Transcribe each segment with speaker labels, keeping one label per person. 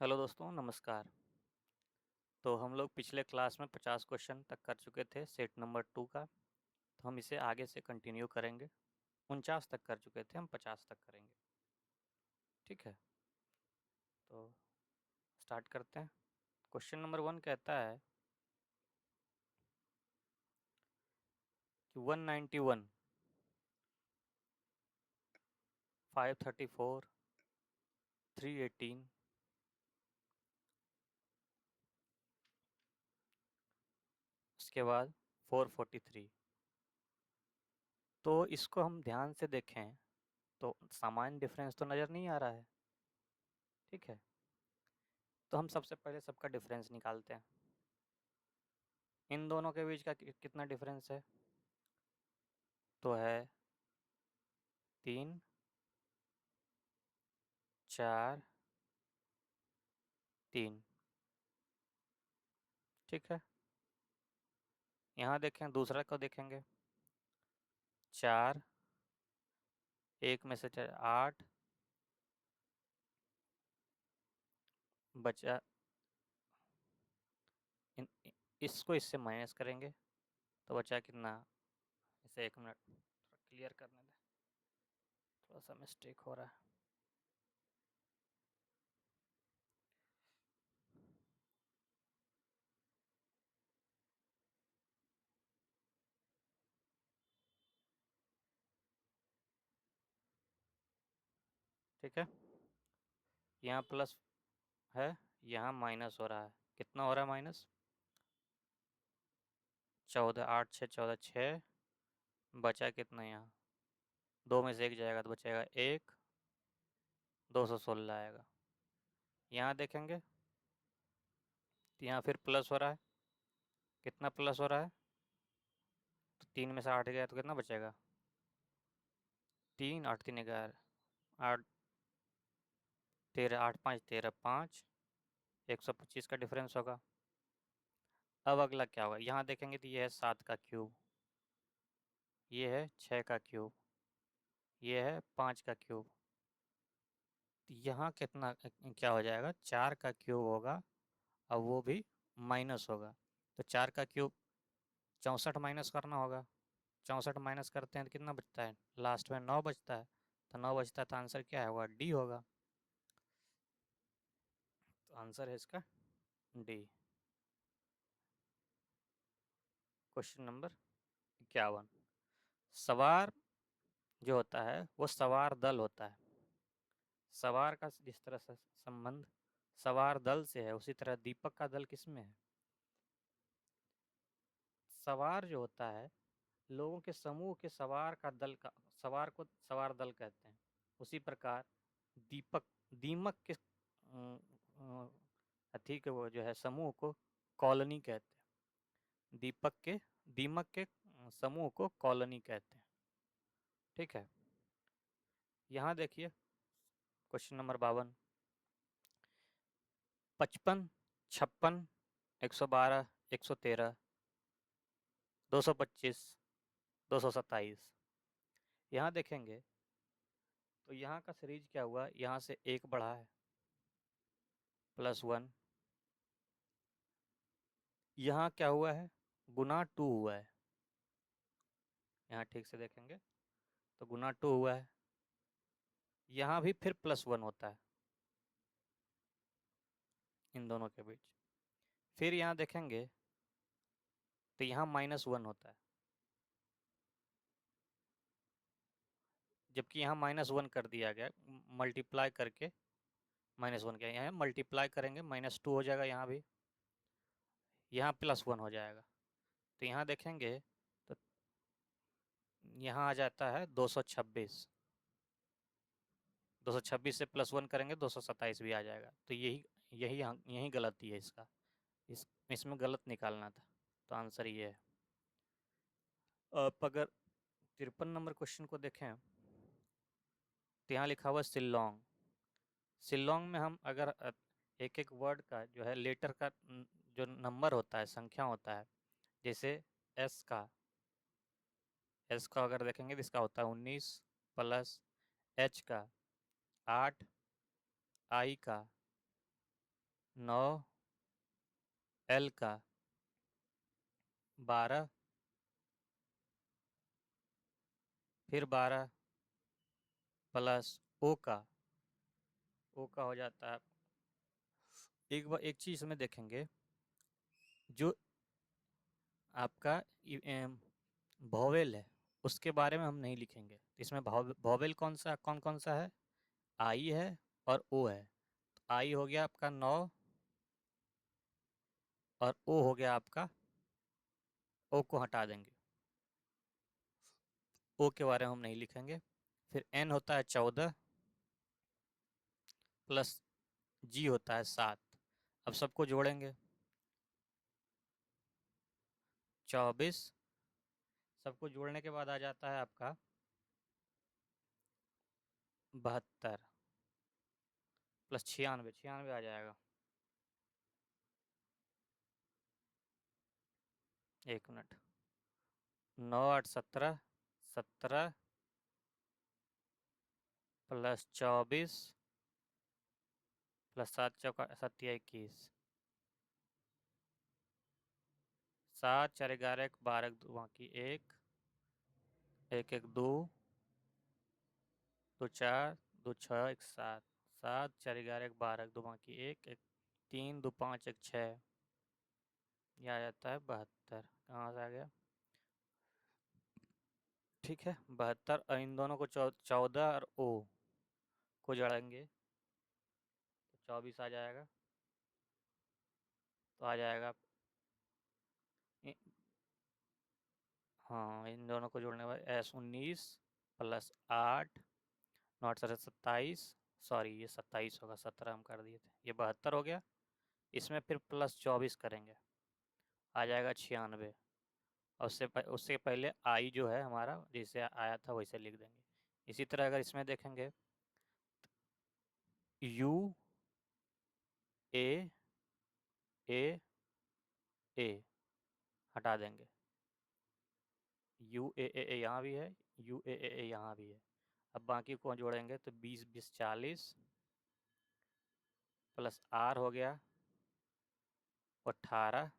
Speaker 1: Hello दोस्तों, नमस्कार। तो हम लोग पिछले क्लास में 50 क्वेश्चन तक कर चुके थे सेट नंबर 2 का। तो हम इसे आगे से कंटिन्यू करेंगे। 49 तक कर चुके थे, हम 50 तक करेंगे। ठीक है, तो स्टार्ट करते हैं। क्वेश्चन नंबर 1 कहता है कि 191, 534, 318, उसके बाद 443। तो इसको हम ध्यान से देखें तो सामान्य डिफरेंस तो नज़र नहीं आ रहा है। ठीक है, तो हम सबसे पहले सबका डिफरेंस निकालते हैं। इन दोनों के बीच का कितना डिफरेंस है? तो है 3, 4, 3। ठीक है, यहाँ देखें, दूसरा को देखेंगे। 4, एक में से 8 बचा। इसको इससे माइनस करेंगे तो बचा कितना? इसे 1 मिनट थोड़ा क्लियर करने दें, थोड़ा सा मिस्टेक हो रहा है। ठीक है, यहाँ प्लस है, यहाँ माइनस हो रहा है। कितना हो रहा है माइनस? 14, 8 6 14, 6 बचा कितना? यहाँ 2 में से 1 जाएगा तो बचेगा 1, 216 आएगा। यहाँ देखेंगे तो यहाँ फिर प्लस हो रहा है। कितना प्लस हो रहा है? तो 3 में से 8 गया तो कितना बचेगा? 3, 8 3 11, 8 13, 8 5 13, 5, 125 का डिफरेंस होगा। अब अगला क्या होगा? यहाँ देखेंगे तो ये है 7 का क्यूब, ये है 6 का क्यूब, ये है 5 का क्यूब। तो यहाँ कितना क्या हो जाएगा? 4 का क्यूब होगा, अब वो भी माइनस होगा। तो 4 का क्यूब 64 माइनस करना होगा। 64 माइनस करते हैं तो कितना बचता है? लास्ट में 9 बचता है। तो 9 बचता है तो आंसर क्या होगा? डी होगा। तो आंसर है इसका डी। क्वेश्चन नंबर 51, सवार जो होता है वो सवार दल होता है। सवार का जिस तरह से संबंध सवार दल से है, उसी तरह दीपक का दल किसमें है? सवार जो होता है, लोगों के समूह के सवार का दल का सवार को सवार दल कहते हैं। उसी प्रकार दीपक दीमक के ठीक है, वो जो है समूह को कॉलोनी कहते हैं। दीमक के समूह को कॉलोनी कहते हैं। ठीक है, यहाँ देखिए क्वेश्चन नंबर 52, 55, 56, 112, 113, 225, 227। यहाँ देखेंगे तो यहाँ का सीरीज क्या हुआ? यहाँ से 1 बढ़ा है, +1। यहाँ क्या हुआ है? गुना 2 हुआ है। यहाँ ठीक से देखेंगे तो गुना 2 हुआ है। यहाँ भी फिर +1 होता है इन दोनों के बीच। फिर यहाँ देखेंगे तो यहाँ -1 होता है, जबकि यहाँ -1 कर दिया गया, मल्टीप्लाई करके -1 किया। यहाँ मल्टीप्लाई करेंगे -2 हो जाएगा, यहाँ भी यहाँ +1 हो जाएगा। तो यहाँ देखेंगे तो यहाँ आ जाता है 226। 226 से +1 करेंगे 227 भी आ जाएगा। तो यही यही यही गलती है इसका। इसमें गलत निकालना था, तो आंसर ये है। अब अगर 53 नंबर क्वेश्चन को देखें तो यहाँ लिखा हुआ शिल्लोंग। शिल्लोंग में हम अगर एक एक वर्ड का जो है लेटर का जो नंबर होता है, संख्या होता है, जैसे एस का अगर देखेंगे तो इसका होता है 19, प्लस एच का 8, आई का 9 L का 12 फिर 12 प्लस O का हो जाता है। एक चीज़ में देखेंगे, जो आपका वॉवेल है उसके बारे में हम नहीं लिखेंगे। इसमें वॉवेल कौन कौन सा है? आई है और ओ है। तो आई हो गया आपका 9 और ओ हो गया आपका, ओ को हटा देंगे, ओ के बारे में हम नहीं लिखेंगे। फिर एन होता है 14 प्लस जी होता है 7। अब सबको जोड़ेंगे, 24 सबको जोड़ने के बाद आ जाता है आपका 72 प्लस 96, 96 आ जाएगा। एक मिनट, 9 8 17, 17 प्लस 24 प्लस 7 चौका 7 21, 7 4 11 1 12 2 बाकी 1 1 1 2 2 4 2 6 1 7, 7 4 11 1 12 2 बाकी 1 1 3 2 5 1 6, यह आ जाता है 72। कहाँ से आ गया? ठीक है, 72 और इन दोनों को 14 और ओ को जोड़ेंगे तो 24 आ जाएगा। तो आ जाएगा इ- हाँ, इन दोनों को जोड़ने के बाद S19 plus 8 not sir 27, sorry ये 27 होगा, 17 हम कर दिए थे, ये 72 हो गया। इसमें फिर प्लस 24 करेंगे, आ जाएगा 96। और उससे पहले आई जो है हमारा जैसे आया था वैसे लिख देंगे। इसी तरह अगर इसमें देखेंगे, यू ए ए ए हटा देंगे, यू ए यहाँ भी है, यू ए यहाँ भी है। अब बाकी को जोड़ेंगे तो 20 20 40 प्लस आर हो गया 18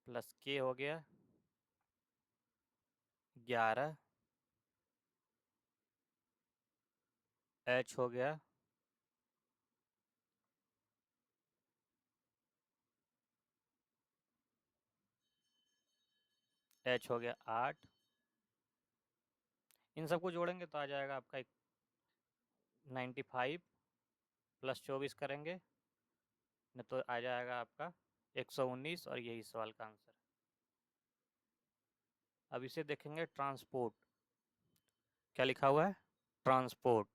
Speaker 1: प्लस के हो गया 11, एच हो गया 8। इन सबको जोड़ेंगे तो आ जाएगा आपका 95 प्लस 24 करेंगे न तो आ जाएगा आपका 119, और यही सवाल का आंसर। अब इसे देखेंगे ट्रांसपोर्ट, क्या लिखा हुआ है? ट्रांसपोर्ट।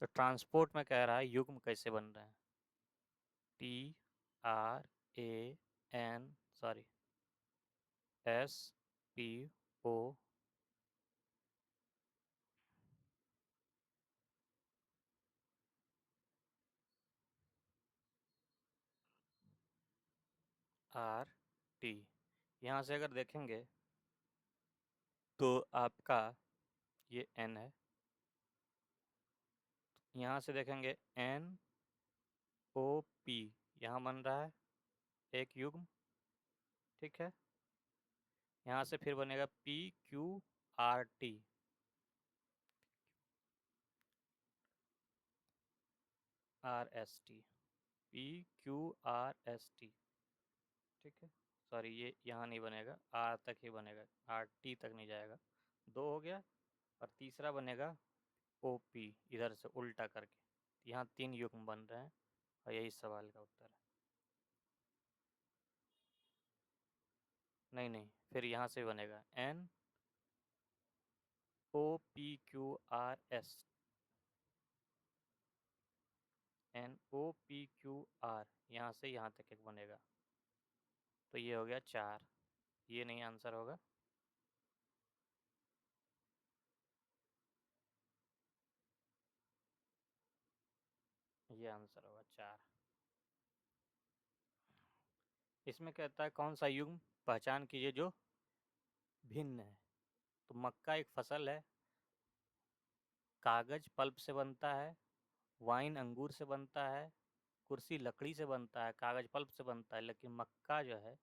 Speaker 1: तो ट्रांसपोर्ट में कह रहा है युग्म कैसे बन रहे हैं, T R A N sorry S P O R T. यहाँ से अगर देखेंगे तो आपका ये एन है, यहाँ से देखेंगे एन ओ पी, यहाँ बन रहा है एक युग्म, ठीक है। यहाँ से फिर बनेगा P Q R T, R S T, P Q R S T, ठीक है। सॉरी ये यहाँ नहीं बनेगा, आर तक ही बनेगा, आर टी तक नहीं जाएगा। दो हो गया, और तीसरा बनेगा ओ पी, इधर से उल्टा करके। यहाँ 3 युग्म बन रहे हैं, और यही सवाल का उत्तर है। नहीं नहीं, फिर यहाँ से बनेगा N O P Q R S, N O P Q R, यहाँ से यहाँ तक एक बनेगा। तो ये हो गया 4, ये नहीं आंसर होगा। ये आंसर होगा 4। इसमें कहता है कौन सा युग्म पहचान कीजिए जो भिन्न है। तो मक्का एक फसल है, कागज पल्प से बनता है, वाइन अंगूर से बनता है, कुर्सी लकड़ी से बनता है, कागज पल्प से बनता है, लेकिन मक्का जो है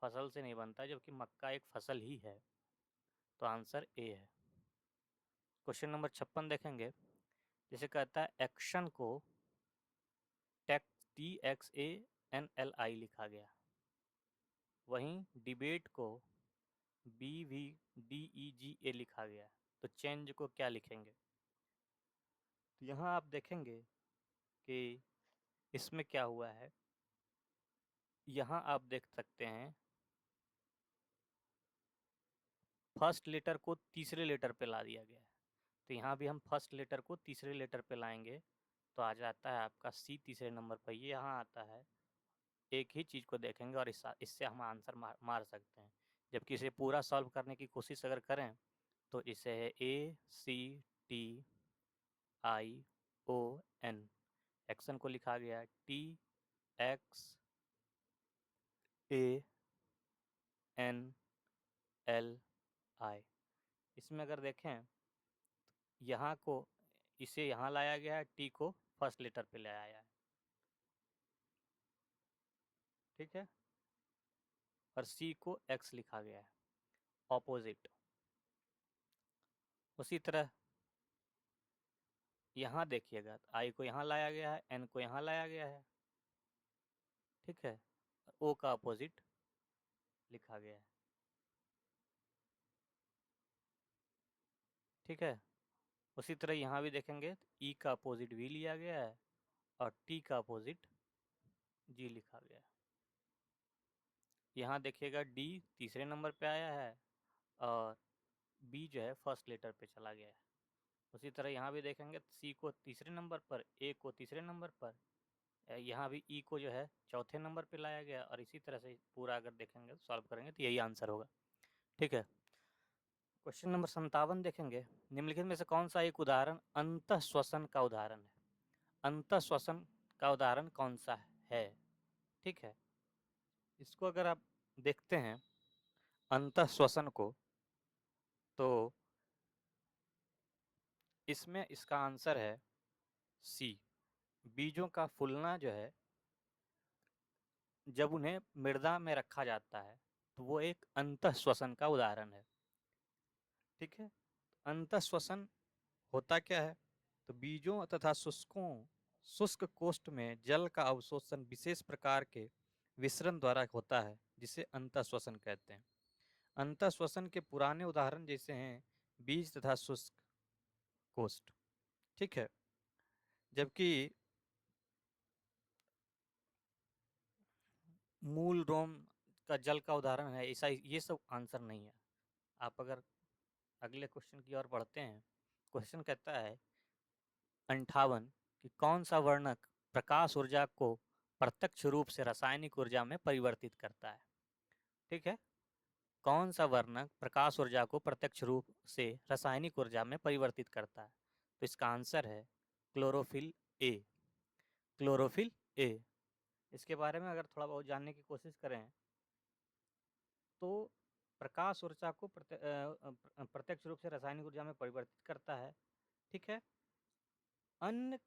Speaker 1: फसल से नहीं बनता, जबकि मक्का एक फसल ही है। तो आंसर ए है। क्वेश्चन नंबर 56 देखेंगे, जैसे कहता है एक्शन को TXANLI लिखा गया, वहीं डिबेट को BVDEGA लिखा गया, तो चेंज को क्या लिखेंगे? तो यहाँ आप देखेंगे कि इसमें क्या हुआ है, यहाँ आप देख सकते हैं फर्स्ट लेटर को तीसरे लेटर पे ला दिया गया है। तो यहाँ भी हम फर्स्ट लेटर को तीसरे लेटर पे लाएंगे तो आ जाता है आपका सी तीसरे नंबर पर, ये यहाँ आता है। एक ही चीज़ को देखेंगे और इससे हम आंसर मार सकते हैं, जबकि इसे पूरा सॉल्व करने की कोशिश अगर करें तो इसे है ACTION, एक्शन को लिखा गया है TXANLI। इसमें अगर देखें यहाँ को इसे यहाँ लाया गया है, टी को फर्स्ट लेटर पे ले आया है, ठीक है, और सी को एक्स लिखा गया है, ऑपोजिट। उसी तरह यहाँ देखिएगा, आई को यहाँ लाया गया है, एन को यहाँ लाया गया है, ठीक है, ओ का अपोजिट लिखा गया है, ठीक है। उसी तरह यहाँ भी देखेंगे तो ई का अपोजिट वी लिया गया है और टी का अपोजिट जी लिखा गया है। यहाँ देखिएगा डी तीसरे नंबर पे आया है और बी जो है फर्स्ट लेटर पे चला गया है। उसी तरह यहाँ भी देखेंगे सी को तीसरे नंबर पर, ए को तीसरे नंबर पर, यहाँ भी ई को जो है चौथे नंबर पे लाया गया, और इसी तरह से पूरा अगर देखेंगे तो सॉल्व करेंगे तो यही आंसर होगा, ठीक है। क्वेश्चन नंबर 57 देखेंगे, निम्नलिखित में से कौन सा एक उदाहरण अंतःश्वसन का उदाहरण है? अंतःश्वसन का उदाहरण कौन सा है, ठीक है। इसको अगर आप देखते हैं अंतःश्वसन को, तो इसमें इसका आंसर है सी, बीजों का फूलना जो है जब उन्हें मृदा में रखा जाता है तो वो एक अंतःश्वसन का उदाहरण है, ठीक है। अंतःश्वसन होता क्या है? तो बीजों तथा शुष्क कोष्ठ में जल का अवशोषण विशेष प्रकार के विसरण द्वारा होता है, जिसे अंतःश्वसन कहते हैं। अंतःश्वसन के पुराने उदाहरण जैसे हैं बीज तथा शुष्क कोष्ठ, ठीक है, जबकि मूल रोम का जल का उदाहरण है, ऐसा ये सब आंसर नहीं है। आप अगर अगले क्वेश्चन की ओर बढ़ते हैं, क्वेश्चन कहता है 58 कि कौन सा वर्णक प्रकाश ऊर्जा को प्रत्यक्ष रूप से रासायनिक ऊर्जा में परिवर्तित करता है, ठीक है। कौन सा वर्णक प्रकाश ऊर्जा को प्रत्यक्ष रूप से रासायनिक ऊर्जा में परिवर्तित करता है? तो इसका आंसर है क्लोरोफिल ए, क्लोरोफिल ए। इसके बारे में अगर थोड़ा बहुत जानने की कोशिश करें तो प्रकाश ऊर्जा को प्रत्यक्ष रूप से रासायनिक ऊर्जा में परिवर्तित करता है, ठीक है। अन्य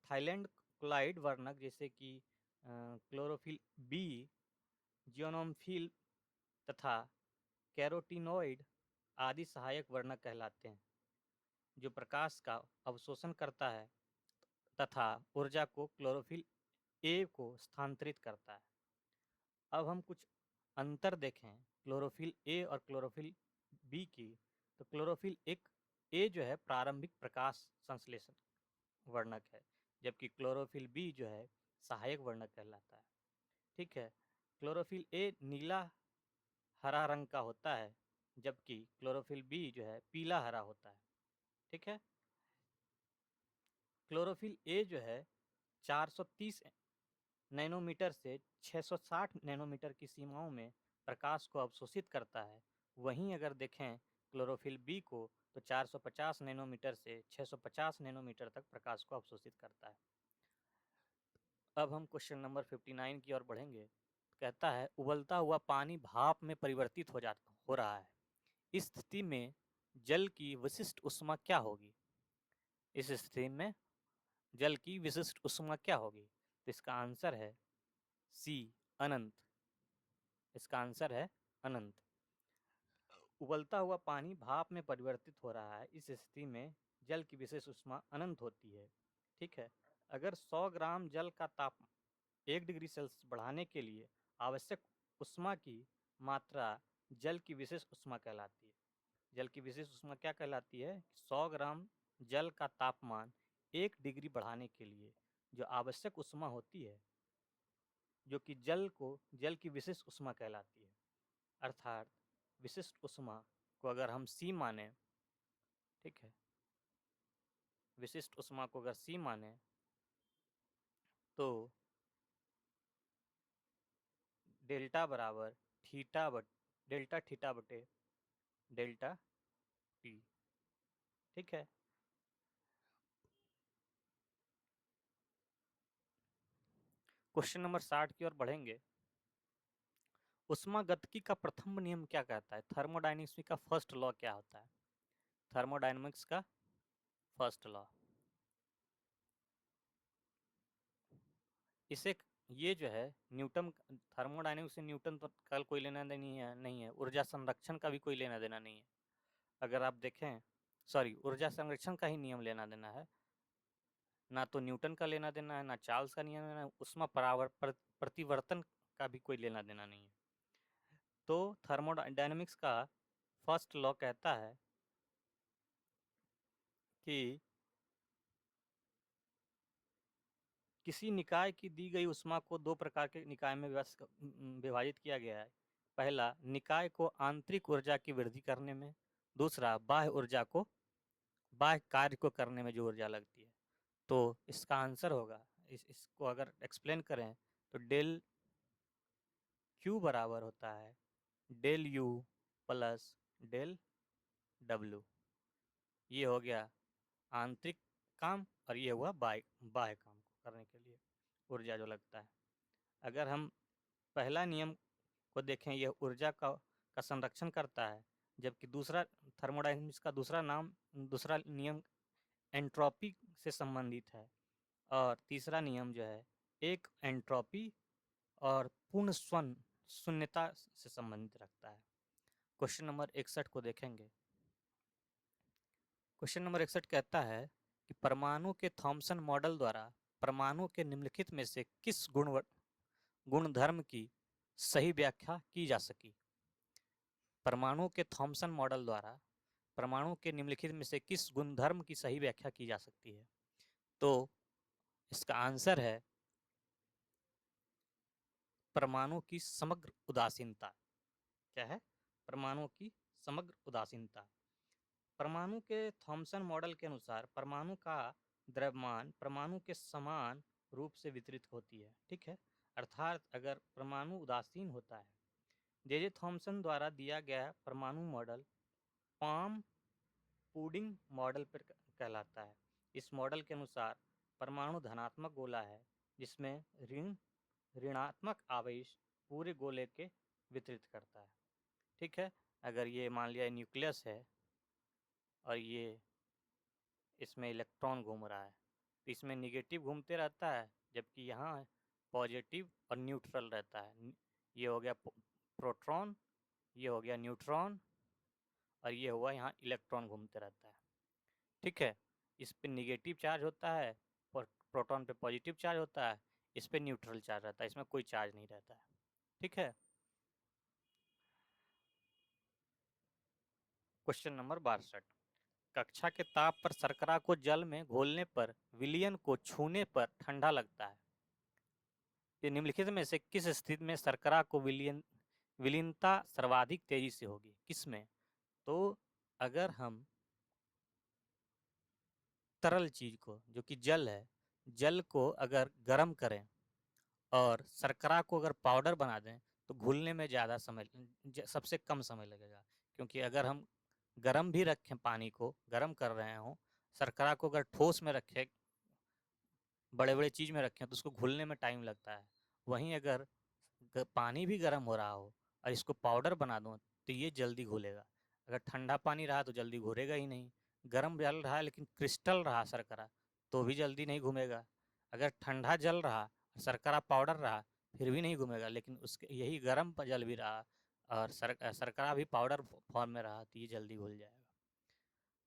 Speaker 1: थाईलैंड क्लोराइड वर्णक जैसे कि क्लोरोफिल बी, जियोनोफिल तथा कैरोटीनॉइड आदि सहायक वर्णक कहलाते हैं, जो प्रकाश का अवशोषण करता है तथा ऊर्जा को क्लोरोफिल ए को स्थानांतरित करता है। अब हम कुछ अंतर देखें क्लोरोफिल ए और क्लोरोफिल बी की, तो क्लोरोफिल ए जो है प्रारंभिक प्रकाश संश्लेषण वर्णक है, जबकि क्लोरोफिल बी जो है सहायक वर्णक कहलाता है, ठीक है। क्लोरोफिल ए नीला हरा रंग का होता है, जबकि क्लोरोफिल बी जो है पीला हरा होता है, ठीक है। क्लोरोफिल ए जो है 430 नैनोमीटर से 660 नैनोमीटर की सीमाओं में प्रकाश को अवशोषित करता है, वहीं अगर देखें क्लोरोफिल बी को तो 450 नैनोमीटर से 650 नैनोमीटर तक प्रकाश को अवशोषित करता है। अब हम क्वेश्चन नंबर 59 की ओर बढ़ेंगे। कहता है उबलता हुआ पानी भाप में परिवर्तित हो रहा है, इस स्थिति में जल की विशिष्ट ऊष्मा क्या होगी? इस स्थिति में जल की विशिष्ट ऊष्मा क्या होगी? तो इसका आंसर है सी, अनंत। इसका आंसर है अनंत। उबलता हुआ पानी भाप में परिवर्तित हो रहा है, इस स्थिति में जल की विशेष ऊष्मा अनंत होती है। ठीक है, अगर 100 ग्राम जल का तापमान 1 डिग्री सेल्सियस बढ़ाने के लिए आवश्यक ऊष्मा की मात्रा जल की विशेष ऊष्मा कहलाती है। जल की विशेष ऊष्मा क्या कहलाती है? 100 ग्राम जल का तापमान 1 डिग्री बढ़ाने के लिए जो आवश्यक ऊष्मा होती है, जो कि जल की विशिष्ट ऊष्मा कहलाती है। अर्थात विशिष्ट ऊष्मा को अगर हम C माने, ठीक है, विशिष्ट ऊष्मा को अगर C माने तो डेल्टा बराबर डेल्टा थीटा बटे डेल्टा टी। ठीक है, क्वेश्चन नंबर 60 की ओर बढ़ेंगे। उष्मागतिकी का प्रथम नियम क्या कहता है? थर्मोडायनेमिक्स का फर्स्ट लॉ क्या होता है? थर्मोडायनेमिक्स का फर्स्ट लॉ, इसे ये जो है न्यूटन, थर्मोडायनेमिक्स से न्यूटन तो कल कोई लेना देना नहीं है। ऊर्जा संरक्षण का भी कोई लेना देना नहीं है। अगर आप देखें, सॉरी, ऊर्जा संरक्षण का ही नियम लेना देना है, ना तो न्यूटन का लेना देना है, ना चार्ल्स का नियम लेना है, उष्मा प्रतिवर्तन का भी कोई लेना देना नहीं है। तो थर्मोडायनेमिक्स का फर्स्ट लॉ कहता है कि किसी निकाय की दी गई उष्मा को दो प्रकार के निकाय में विभाजित किया गया है। पहला, निकाय को आंतरिक ऊर्जा की वृद्धि करने में। दूसरा, बाह्य कार्य को करने में जो ऊर्जा लगती है। तो इसका आंसर होगा, इसको अगर एक्सप्लेन करें तो डेल क्यू बराबर होता है del U plus del W. ये हो गया आंतरिक काम और ये हुआ बाह्य काम को करने के लिए ऊर्जा जो लगता है। अगर हम पहला नियम को देखें, यह ऊर्जा का संरक्षण करता है, जबकि दूसरा थर्मोडायनेमिक्स का दूसरा नियम एंट्रोपी से संबंधित है, और तीसरा नियम जो है एक एंट्रोपी और पूर्ण शून्यता से संबंधित रखता है। क्वेश्चन नंबर 61 को देखेंगे। क्वेश्चन नंबर 61 कहता है कि परमाणु के थॉमसन मॉडल द्वारा परमाणु के निम्नलिखित में से किस गुणधर्म की सही व्याख्या की जा सकी? परमाणु के थॉमसन मॉडल द्वारा परमाणु के निम्नलिखित में से किस गुणधर्म की सही व्याख्या की जा सकती है? तो इसका आंसर है परमाणु की समग्र उदासीनता। क्या है? परमाणु की समग्र उदासीनता। परमाणु के थॉमसन मॉडल के अनुसार परमाणु का द्रव्यमान परमाणु के समान रूप से वितरित होती है। ठीक है, अर्थात अगर परमाणु उदासीन होता है, जे थॉमसन द्वारा दिया गया परमाणु मॉडल पाम पुडिंग मॉडल पर कहलाता है। इस मॉडल के अनुसार परमाणु धनात्मक गोला है, जिसमें ऋणात्मक आवेश पूरे गोले के वितरित करता है। ठीक है, अगर ये मान लिया न्यूक्लियस है और ये इसमें इलेक्ट्रॉन घूम रहा है, तो इसमें निगेटिव घूमते रहता है, जबकि यहाँ पॉजिटिव और न्यूट्रल रहता है। ये हो गया प्रोटॉन, ये हो गया न्यूट्रॉन, और ये हुआ यहाँ इलेक्ट्रॉन घूमते रहता है। ठीक है, इस पे निगेटिव चार्ज होता है, प्रोटॉन पे पॉजिटिव चार्ज होता है, इस पे न्यूट्रल चार्ज रहता है, इसमें कोई चार्ज नहीं रहता है। ठीक है, क्वेश्चन नंबर 62। कक्षा के ताप पर शर्करा को जल में घोलने पर विलयन को छूने पर ठंडा लगता है। ये निम्नलिखित में से किस स्थिति में शर्करा को विलीनता सर्वाधिक तेजी से होगी? किसमें? तो अगर हम तरल चीज को, जो कि जल है, जल को अगर गर्म करें और शर्करा को अगर पाउडर बना दें तो घुलने में ज़्यादा समय, सबसे कम समय लगेगा। क्योंकि अगर हम गर्म भी रखें, पानी को गर्म कर रहे हों, शर्करा को अगर ठोस में रखें, बड़े बड़े चीज़ में रखें, तो उसको घुलने में टाइम लगता है। वहीं अगर पानी भी गर्म हो रहा हो और इसको पाउडर बना दो तो ये जल्दी घुलेगा। अगर ठंडा पानी रहा तो जल्दी घुलेगा ही नहीं। गर्म जल रहा है लेकिन क्रिस्टल रहा शर्करा तो भी जल्दी नहीं घूमेगा। अगर ठंडा जल रहा शर्करा पाउडर रहा फिर भी नहीं घूमेगा, लेकिन उसके यही गर्म जल भी रहा और शर्करा भी पाउडर फॉर्म में रहा तो ये जल्दी घुल जाएगा।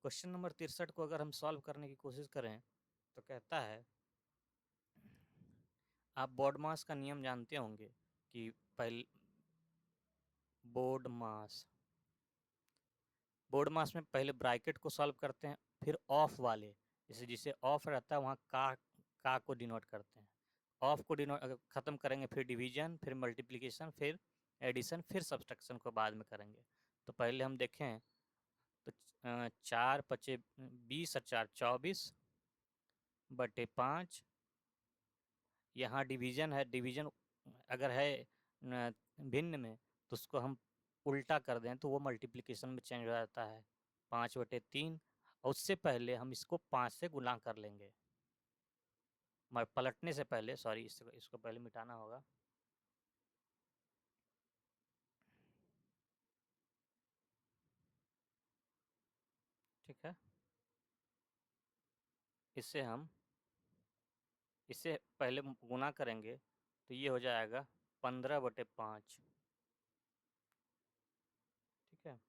Speaker 1: क्वेश्चन नंबर 63 को अगर हम सॉल्व करने की कोशिश करें तो कहता है, आप बोर्ड मास का नियम जानते होंगे कि पहले बोर्ड मास में पहले ब्रैकेट को सॉल्व करते हैं, फिर ऑफ वाले जैसे जिसे ऑफ रहता है वहाँ का को डिनोट करते हैं। ऑफ को डिनोट खत्म करेंगे, फिर डिवीजन, फिर मल्टीप्लिकेशन, फिर एडिशन, फिर सब्सट्रैक्शन को बाद में करेंगे। तो पहले हम देखें तो 4 पचे 20 और 4 24 बटे 5। यहाँ डिवीजन है, डिवीजन अगर है भिन्न में तो उसको हम उल्टा कर दें तो वो मल्टीप्लिकेशन में चेंज हो जाता है, 5/3। और उससे पहले हम इसको 5 से गुना कर लेंगे, पलटने से पहले, सॉरी इसको पहले मिटाना होगा। ठीक है, इससे पहले गुना करेंगे तो ये हो जाएगा 15/5। ठीक है,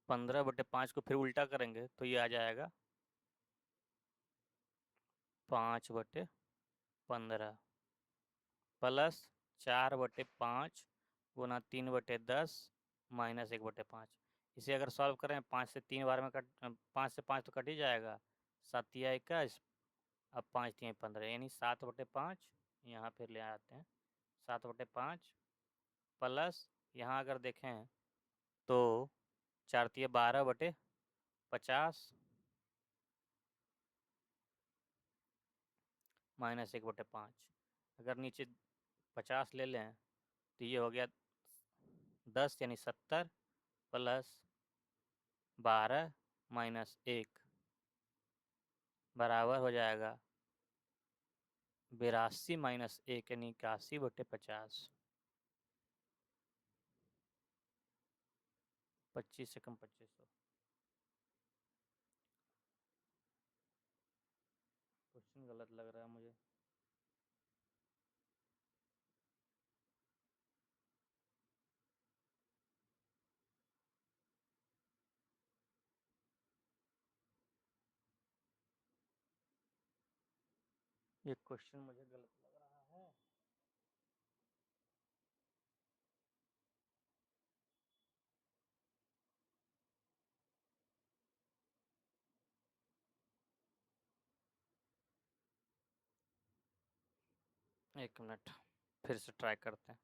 Speaker 1: पंद्रह बटे पाँच को फिर उल्टा करेंगे तो ये आ जाएगा 5/15 प्लस 4/5 गुना 3/10 माइनस 1/5। इसे अगर सॉल्व करें 5 से 3 बार में 5 से 5 तो कट ही जाएगा, 7×21, अब 5×3=15 यानी 7/5। यहाँ फिर ले आते हैं 7/5 प्लस यहाँ अगर देखें तो 4×12=50 माइनस 1/5। अगर नीचे 50 ले लें तो ये हो गया 10 यानी 70 प्लस 12 माइनस 1 बराबर हो जाएगा 82 माइनस 1 यानी 81/50। 25 से कम 2500। क्वेश्चन गलत लग रहा है मुझे। ये क्वेश्चन मुझे गलत लग रहा है। एक मिनट, फिर से ट्राई करते हैं।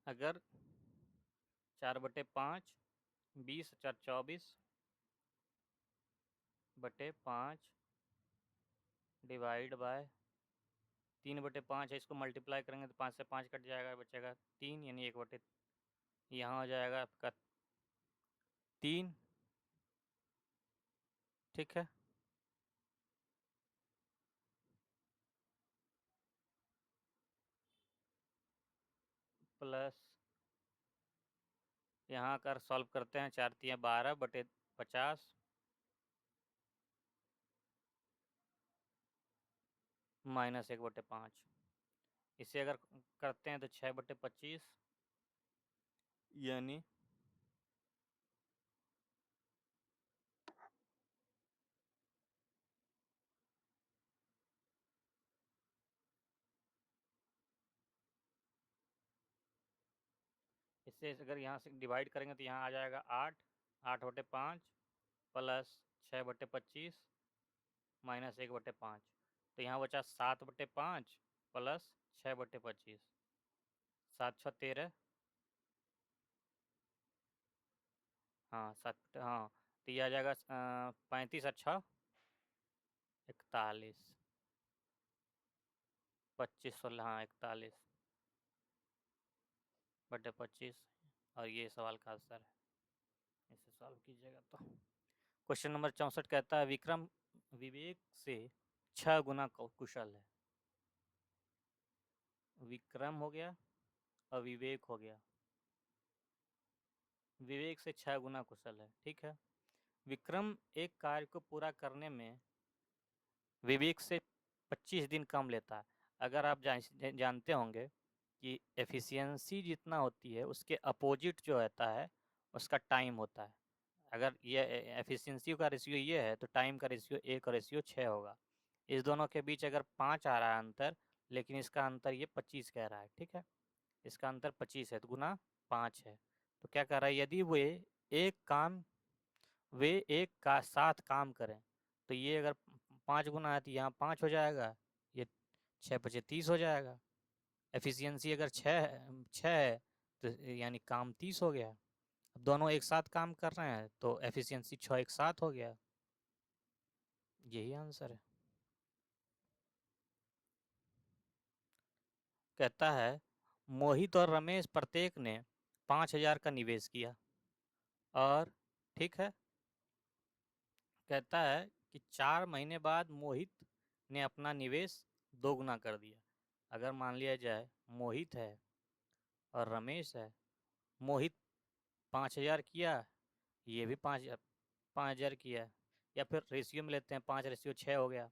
Speaker 1: अगर 4/5 20×4=24/5 डिवाइड बाय 3/5 है, इसको मल्टीप्लाई करेंगे तो 5 से 5 कट जाएगा, बचेगा 3 यानी 1/, यहाँ हो जाएगा आपका 3। ठीक है, प्लस यहाँ कर सॉल्व करते हैं 4×3=12/50 माइनस 1/5। इसे अगर करते हैं तो 6/25 यानी इसे अगर यहाँ से डिवाइड करेंगे तो यहाँ आ जाएगा 8, 8/5 प्लस 6/25 माइनस 1/5। तो यहाँ बचा 7/5 प्लस 6/25, 7 6 13। हाँ 7, हाँ तो ये आ जाएगा 35 अच्छा 41, 25 16, हाँ 41/25। और ये सवाल का आंसर है, इसे सॉल्व कीजिएगा तो। क्वेश्चन नंबर 64 कहता है विक्रम विवेक से 6 गुना कुशल है। विक्रम हो गया और विवेक हो गया, विवेक से 6 गुना कुशल है, ठीक है। विक्रम एक कार्य को पूरा करने में विवेक से 25 दिन कम लेता है। अगर आप जानते होंगे कि एफिशिएंसी जितना होती है उसके अपोजिट जो होता है उसका टाइम होता है। अगर ये एफिशिएंसी का रेशियो ये है तो टाइम का रेशियो 1 और रेशियो 6 होगा। इस दोनों के बीच अगर 5 आ रहा है अंतर, लेकिन इसका अंतर ये 25 कह रहा है, ठीक है। इसका अंतर 25 है तो गुना 5 है। तो क्या कह रहा है, यदि वे एक का साथ काम करें तो ये अगर 5 गुना है तो यहाँ 5 हो जाएगा, ये 6 × 30 हो जाएगा। एफिशिएंसी अगर 6 है तो यानी काम 30 हो गया। अब दोनों एक साथ काम कर रहे हैं तो एफिशिएंसी 6 एक साथ हो गया। यही आंसर है। कहता है मोहित और रमेश प्रत्येक ने 5,000 का निवेश किया और ठीक है, कहता है कि 4 महीने बाद मोहित ने अपना निवेश दोगुना कर दिया। अगर मान लिया जाए मोहित है और रमेश है, मोहित 5,000 किया, ये भी 5,000 किया, या फिर रेशियो में लेते हैं 5/6 हो गया।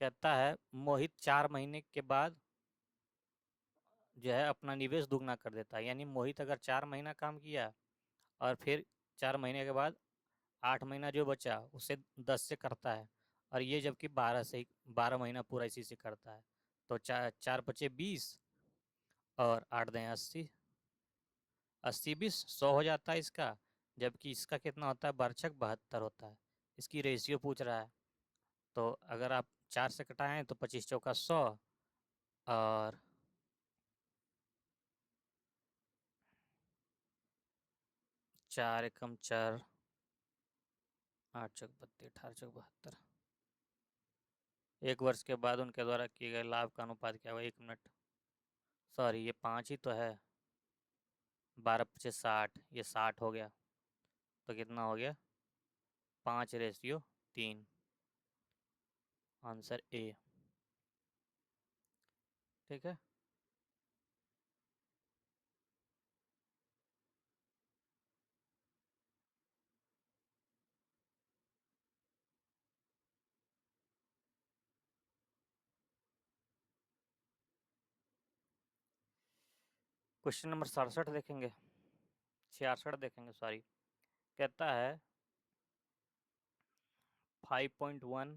Speaker 1: कहता है मोहित 4 महीने के बाद जो है अपना निवेश दुगना कर देता है। यानी मोहित अगर 4 महीना काम किया और फिर 4 महीने के बाद 8 महीना जो बचा उसे 10 से करता है, और ये जबकि 12 महीना पूरा इसी से करता है। तो 4 × 5 = 20 और 8 × 2 = 80, 80 20 100 हो जाता है इसका। जबकि इसका कितना होता है, बरछक 72 होता है। इसकी रेशियो पूछ रहा है, तो अगर आप 4 से कटाएं तो 25 चौका 100 और 4 एकम 4, 8 चौक 32, 18 चौक 72। 1 वर्ष के बाद उनके द्वारा किए गए लाभ का अनुपात क्या हुआ, 1 मिनट, सॉरी ये 5 ही तो है, 12 × 5 = 60, ये 60 हो गया। तो कितना हो गया, 5/3। आंसर ए, ठीक है। क्वेश्चन नंबर 67 देखेंगे, 66 देखेंगे, सॉरी। कहता है 5.1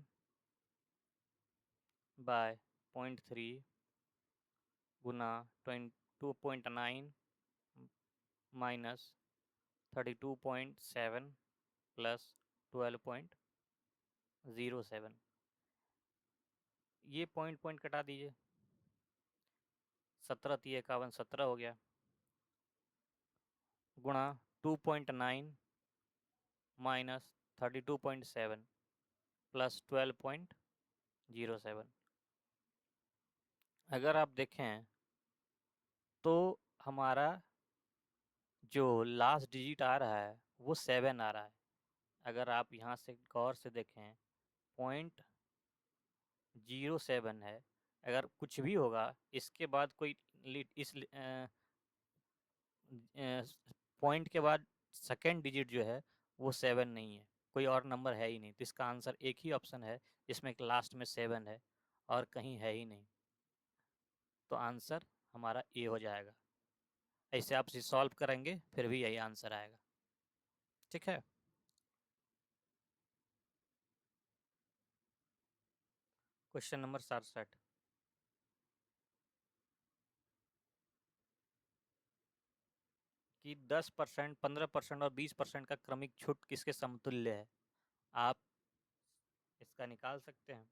Speaker 1: बाय 0.3 गुना 2.9 माइनस 32.7 प्लस 12.07। ये पॉइंट पॉइंट कटा दीजिए, 17 × 51 17 हो गया, गुणा 2.9 माइनस 32.7 प्लस 12.07। अगर आप देखें तो हमारा जो लास्ट डिजिट आ रहा है वो 7 आ रहा है। अगर आप यहाँ से गौर से देखें 0.07 है। अगर कुछ भी होगा इसके बाद कोई इस पॉइंट के बाद सेकेंड डिजिट जो है वो 7 नहीं है, कोई और नंबर है ही नहीं। तो इसका आंसर एक ही ऑप्शन है जिसमें लास्ट में 7 है और कहीं है ही नहीं। तो आंसर हमारा ए हो जाएगा। ऐसे आप इसे सॉल्व करेंगे फिर भी यही आंसर आएगा, ठीक है। क्वेश्चन नंबर 67, कि 10%, 15% और 20% का क्रमिक छूट किसके समतुल्य है? आप इसका निकाल सकते हैं।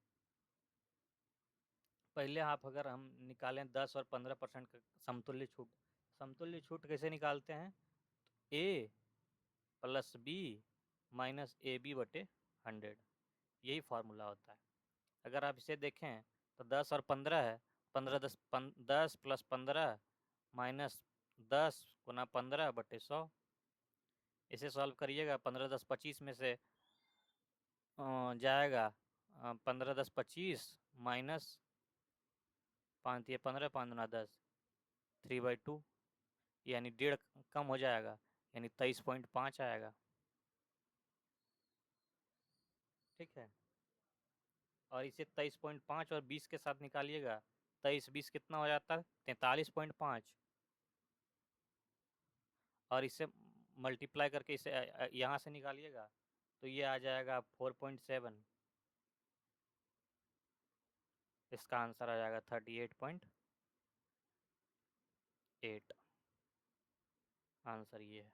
Speaker 1: पहले आप अगर हम निकालें 10 और 15% का समतुल्य छूट कैसे निकालते हैं? A plus B minus A B बटे 100, यही फार्मूला होता है। अगर आप इसे देखें तो 10 और 15 है, 10 प्लस 15 माइनस 10 गुना 15 बटे 100। इसे सॉल्व करिएगा, 15 10 25 में से जाएगा 15 10 25 माइनस 5 ये 15, 5 गुना 10, 3/2, यानी 1.5 कम हो जाएगा, यानी 23.5 आएगा। ठीक है, और इसे 23.5 और 20 के साथ निकालिएगा, 23 20 कितना हो जाता है? 43.5। और इससे मल्टीप्लाई करके इसे यहाँ से निकालिएगा तो ये आ जाएगा 4.7। इसका आंसर आ जाएगा 38.8। आंसर ये है।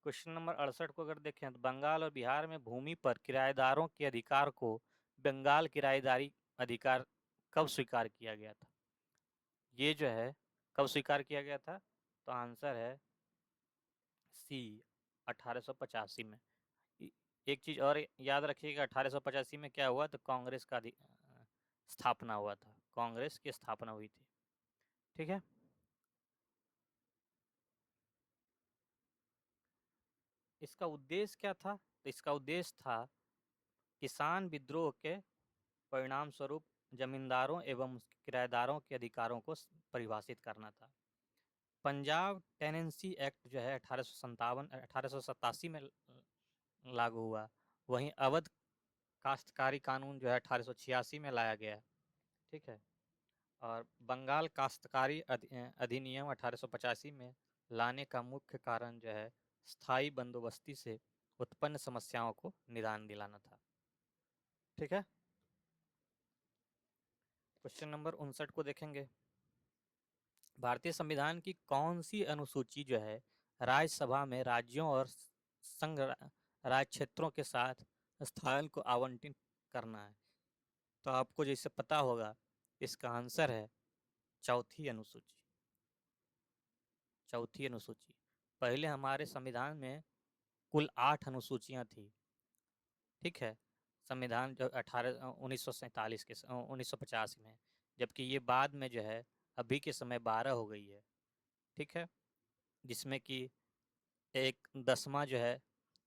Speaker 1: क्वेश्चन नंबर 68 को अगर देखें तो बंगाल और बिहार में भूमि पर किराएदारों के अधिकार को बंगाल किराएदारी अधिकार कब स्वीकार किया गया था? ये जो है कब स्वीकार किया गया था? तो आंसर है सी 1885 में। एक चीज़ और याद रखिएगा, 1885 में क्या हुआ? तो कांग्रेस का स्थापना हुआ था, कांग्रेस की स्थापना हुई थी। ठीक है, इसका उद्देश्य क्या था? तो इसका उद्देश्य था किसान विद्रोह के परिणाम स्वरूप जमींदारों एवं किराएदारों के अधिकारों को परिभाषित करना था। पंजाब टेनेंसी एक्ट जो है 1887 में लागू हुआ। वहीं अवध काश्तकारी कानून जो है 1886 में लाया गया। ठीक है, और बंगाल काश्तकारी अधिनियम 1885 में लाने का मुख्य कारण जो है स्थायी बंदोबस्ती से उत्पन्न समस्याओं को निदान दिलाना था। ठीक है, क्वेश्चन नंबर 59 को देखेंगे। भारतीय संविधान की कौन सी अनुसूची जो है राज्यसभा में राज्यों और संघ राज्य क्षेत्रों के साथ स्थान को आवंटित करना है? तो आपको जैसे पता होगा, इसका आंसर है चौथी अनुसूची। चौथी अनुसूची। पहले हमारे संविधान में कुल 8 अनुसूचियां थी। ठीक है, संविधान जो 1947 के 1950 में, जबकि ये बाद में जो है अभी के समय 12 हो गई है। ठीक है, जिसमें कि एक 10वां जो है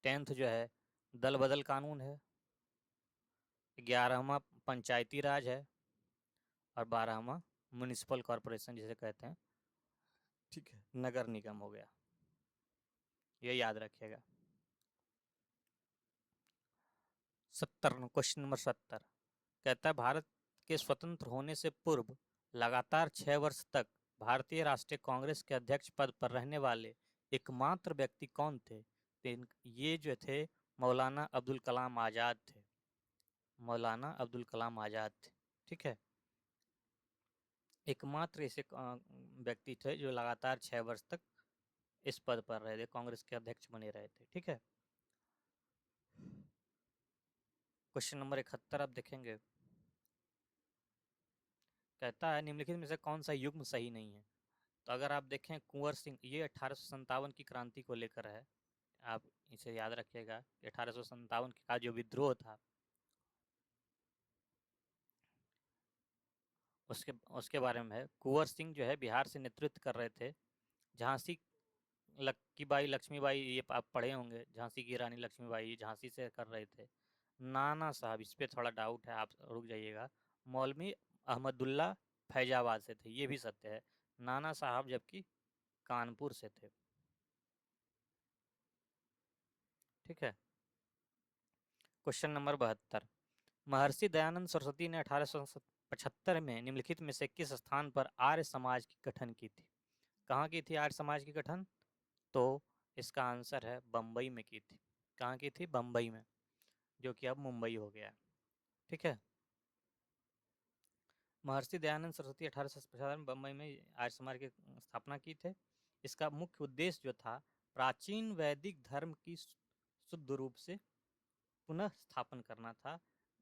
Speaker 1: 10th जो है दल बदल कानून है, 11वां पंचायती राज है, और 12वां म्यूनिसिपल कॉरपोरेशन जिसे कहते हैं। ठीक है, नगर निगम हो गया, ये याद रखिएगा। 70 क्वेश्चन नंबर 70 कहता है भारत के स्वतंत्र होने से पूर्व लगातार 6 वर्ष तक भारतीय राष्ट्रीय कांग्रेस के अध्यक्ष पद पर रहने वाले एकमात्र व्यक्ति कौन थे? ये जो थे मौलाना अब्दुल कलाम आज़ाद थे। मौलाना अब्दुल कलाम आज़ाद थे। ठीक है, एकमात्र ऐसे व्यक्ति थे जो लगातार 6 वर्ष तक इस पद पर रहे थे, कांग्रेस के अध्यक्ष बने रहे थे। ठीक है, क्वेश्चन नंबर 71 आप देखेंगे। कहता है निम्नलिखित में से कौन सा युग्म सही नहीं है? तो अगर आप देखें कुंवर सिंह, ये 1857 की क्रांति को लेकर है। आप इसे याद रखिएगा, 1857 का जो विद्रोह था उसके उसके बारे में है। कुंवर सिंह जो है बिहार से नेतृत्व कर रहे थे। झांसी की बाई लक्ष्मीबाई, ये आप पढ़े होंगे, झांसी की रानी लक्ष्मीबाई झांसी से कर रहे थे। नाना साहब, इस पर थोड़ा डाउट है, आप रुक जाइएगा। मौलवी अहमदुल्ला फैजाबाद से थे, ये भी सत्य है। नाना साहब जबकि कानपुर से थे। ठीक है, क्वेश्चन नंबर 72 महर्षि दयानंद सरस्वती ने 1875 में निम्नलिखित में से किस स्थान पर आर्य समाज की गठन की थी? कहाँ की थी आर्य समाज की गठन? तो इसका आंसर है बम्बई में की थी। कहाँ की थी? बम्बई में, जो कि अब मुंबई हो गया है। ठीक है, महर्षि दयानंद सरस्वती 1875 में बम्बई में आर्य समाज की स्थापना की थे। इसका मुख्य उद्देश्य जो था प्राचीन वैदिक धर्म की शुद्ध रूप से पुनः स्थापन करना था।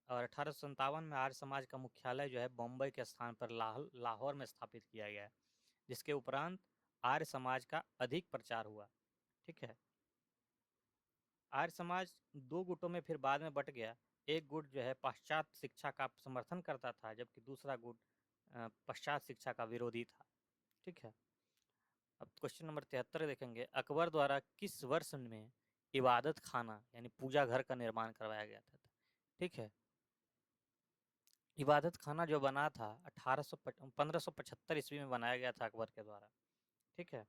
Speaker 1: और 1857 में आर्य समाज का मुख्यालय जो है बॉम्बे के स्थान पर लाहौर में स्थापित किया गया, जिसके उपरांत आर्य समाज का अधिक प्रचार हुआ। ठीक है, आर्य समाज दो गुटों में फिर बाद में बट गया। एक गुट जो है पाश्चात्य शिक्षा का समर्थन करता था, जबकि दूसरा गुट पश्चात शिक्षा का विरोधी था। ठीक है, अब क्वेश्चन नंबर 73 देखेंगे। अकबर द्वारा किस वर्ष में इबादत खाना यानी पूजा घर का निर्माण करवाया गया था? ठीक है, इबादत खाना जो बना था 1575 ईस्वी में बनाया गया था अकबर के द्वारा। ठीक है,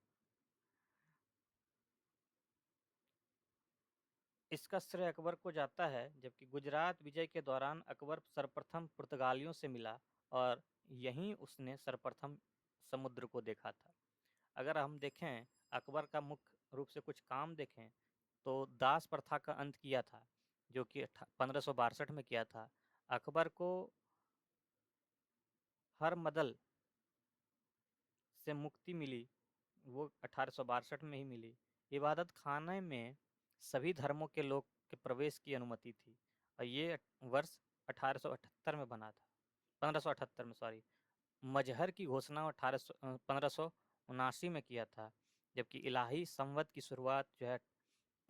Speaker 1: इसका श्रेय अकबर को जाता है, जबकि गुजरात विजय के दौरान अकबर सर्वप्रथम पुर्तगालियों से मिला और यहीं उसने सर्वप्रथम समुद्र को देखा था। अगर हम देखें अकबर का मुख्य रूप से कुछ काम देखें तो दास प्रथा का अंत किया था, जो कि 1562 में किया था। अकबर को हर मदल से मुक्ति मिली, वो 1862 में ही मिली। इबादत खाने में सभी धर्मों के लोग के प्रवेश की अनुमति थी और ये वर्ष 1878 में बना था, 1578 में सॉरी। मजहर की घोषणा 1579 में किया था, जबकि इलाही संवत की शुरुआत जो है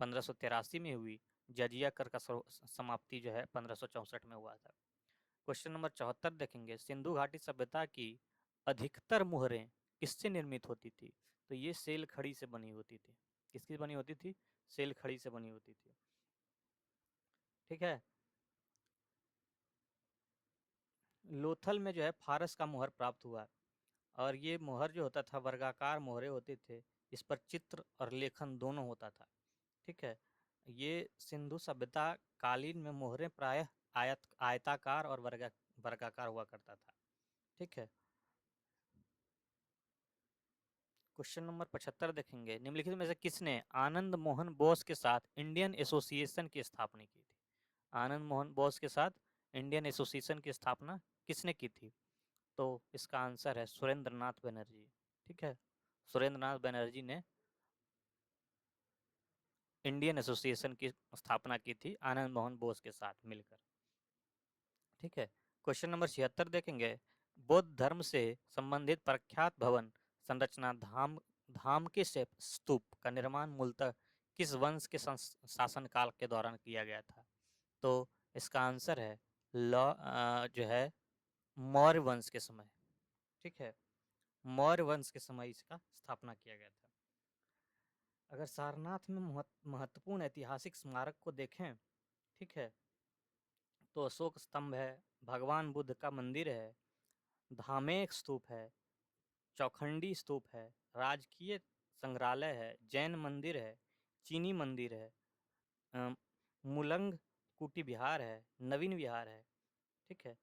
Speaker 1: 1583 में हुई। जजिया कर का समाप्ति जो है 1564 में हुआ था। क्वेश्चन नंबर 74 देखेंगे। सिंधु घाटी सभ्यता की अधिकतर मुहरें किससे निर्मित होती थी? तो ये सेल खड़ी से बनी होती थी। किसकी बनी होती थी? सेल खड़ी से बनी होती थी। ठीक है, लोथल में जो है फारस का मुहर प्राप्त हुआ और ये मुहर जो होता था वर्गाकार मोहरे होते थे, इस पर चित्र और लेखन दोनों होता था। ठीक है, ये सिंधु सभ्यता कालीन में मोहरें प्रायः आयताकार और वर्गाकार हुआ करता था। ठीक है, क्वेश्चन नंबर 75 देखेंगे। निम्नलिखित में से किसने आनंद मोहन बोस के साथ इंडियन एसोसिएशन की स्थापना की थी? आनंद मोहन बोस के साथ इंडियन एसोसिएशन की स्थापना किसने की थी? तो इसका आंसर है सुरेंद्र नाथ बनर्जी। ठीक है, सुरेंद्र नाथ बनर्जी ने इंडियन एसोसिएशन की स्थापना की थी आनंद मोहन बोस के साथ मिलकर। ठीक है, क्वेश्चन नंबर 76 देखेंगे। बौद्ध धर्म से संबंधित प्रख्यात भवन संरचना धाम के स्तूप का निर्माण मूलतः किस वंश के शासनकाल के दौरान किया गया था? तो इसका आंसर है जो है मौर्य वंश के समय। ठीक है, मौर्य वंश के समय इसका स्थापना किया गया था। अगर सारनाथ में महत्वपूर्ण ऐतिहासिक स्मारक को देखें, ठीक है, तो अशोक स्तंभ है, भगवान बुद्ध का मंदिर है, धामेक स्तूप है, चौखंडी स्तूप है, राजकीय संग्रहालय है, जैन मंदिर है, चीनी मंदिर है, मुलंग कुटी विहार है, नवीन विहार है। ठीक है,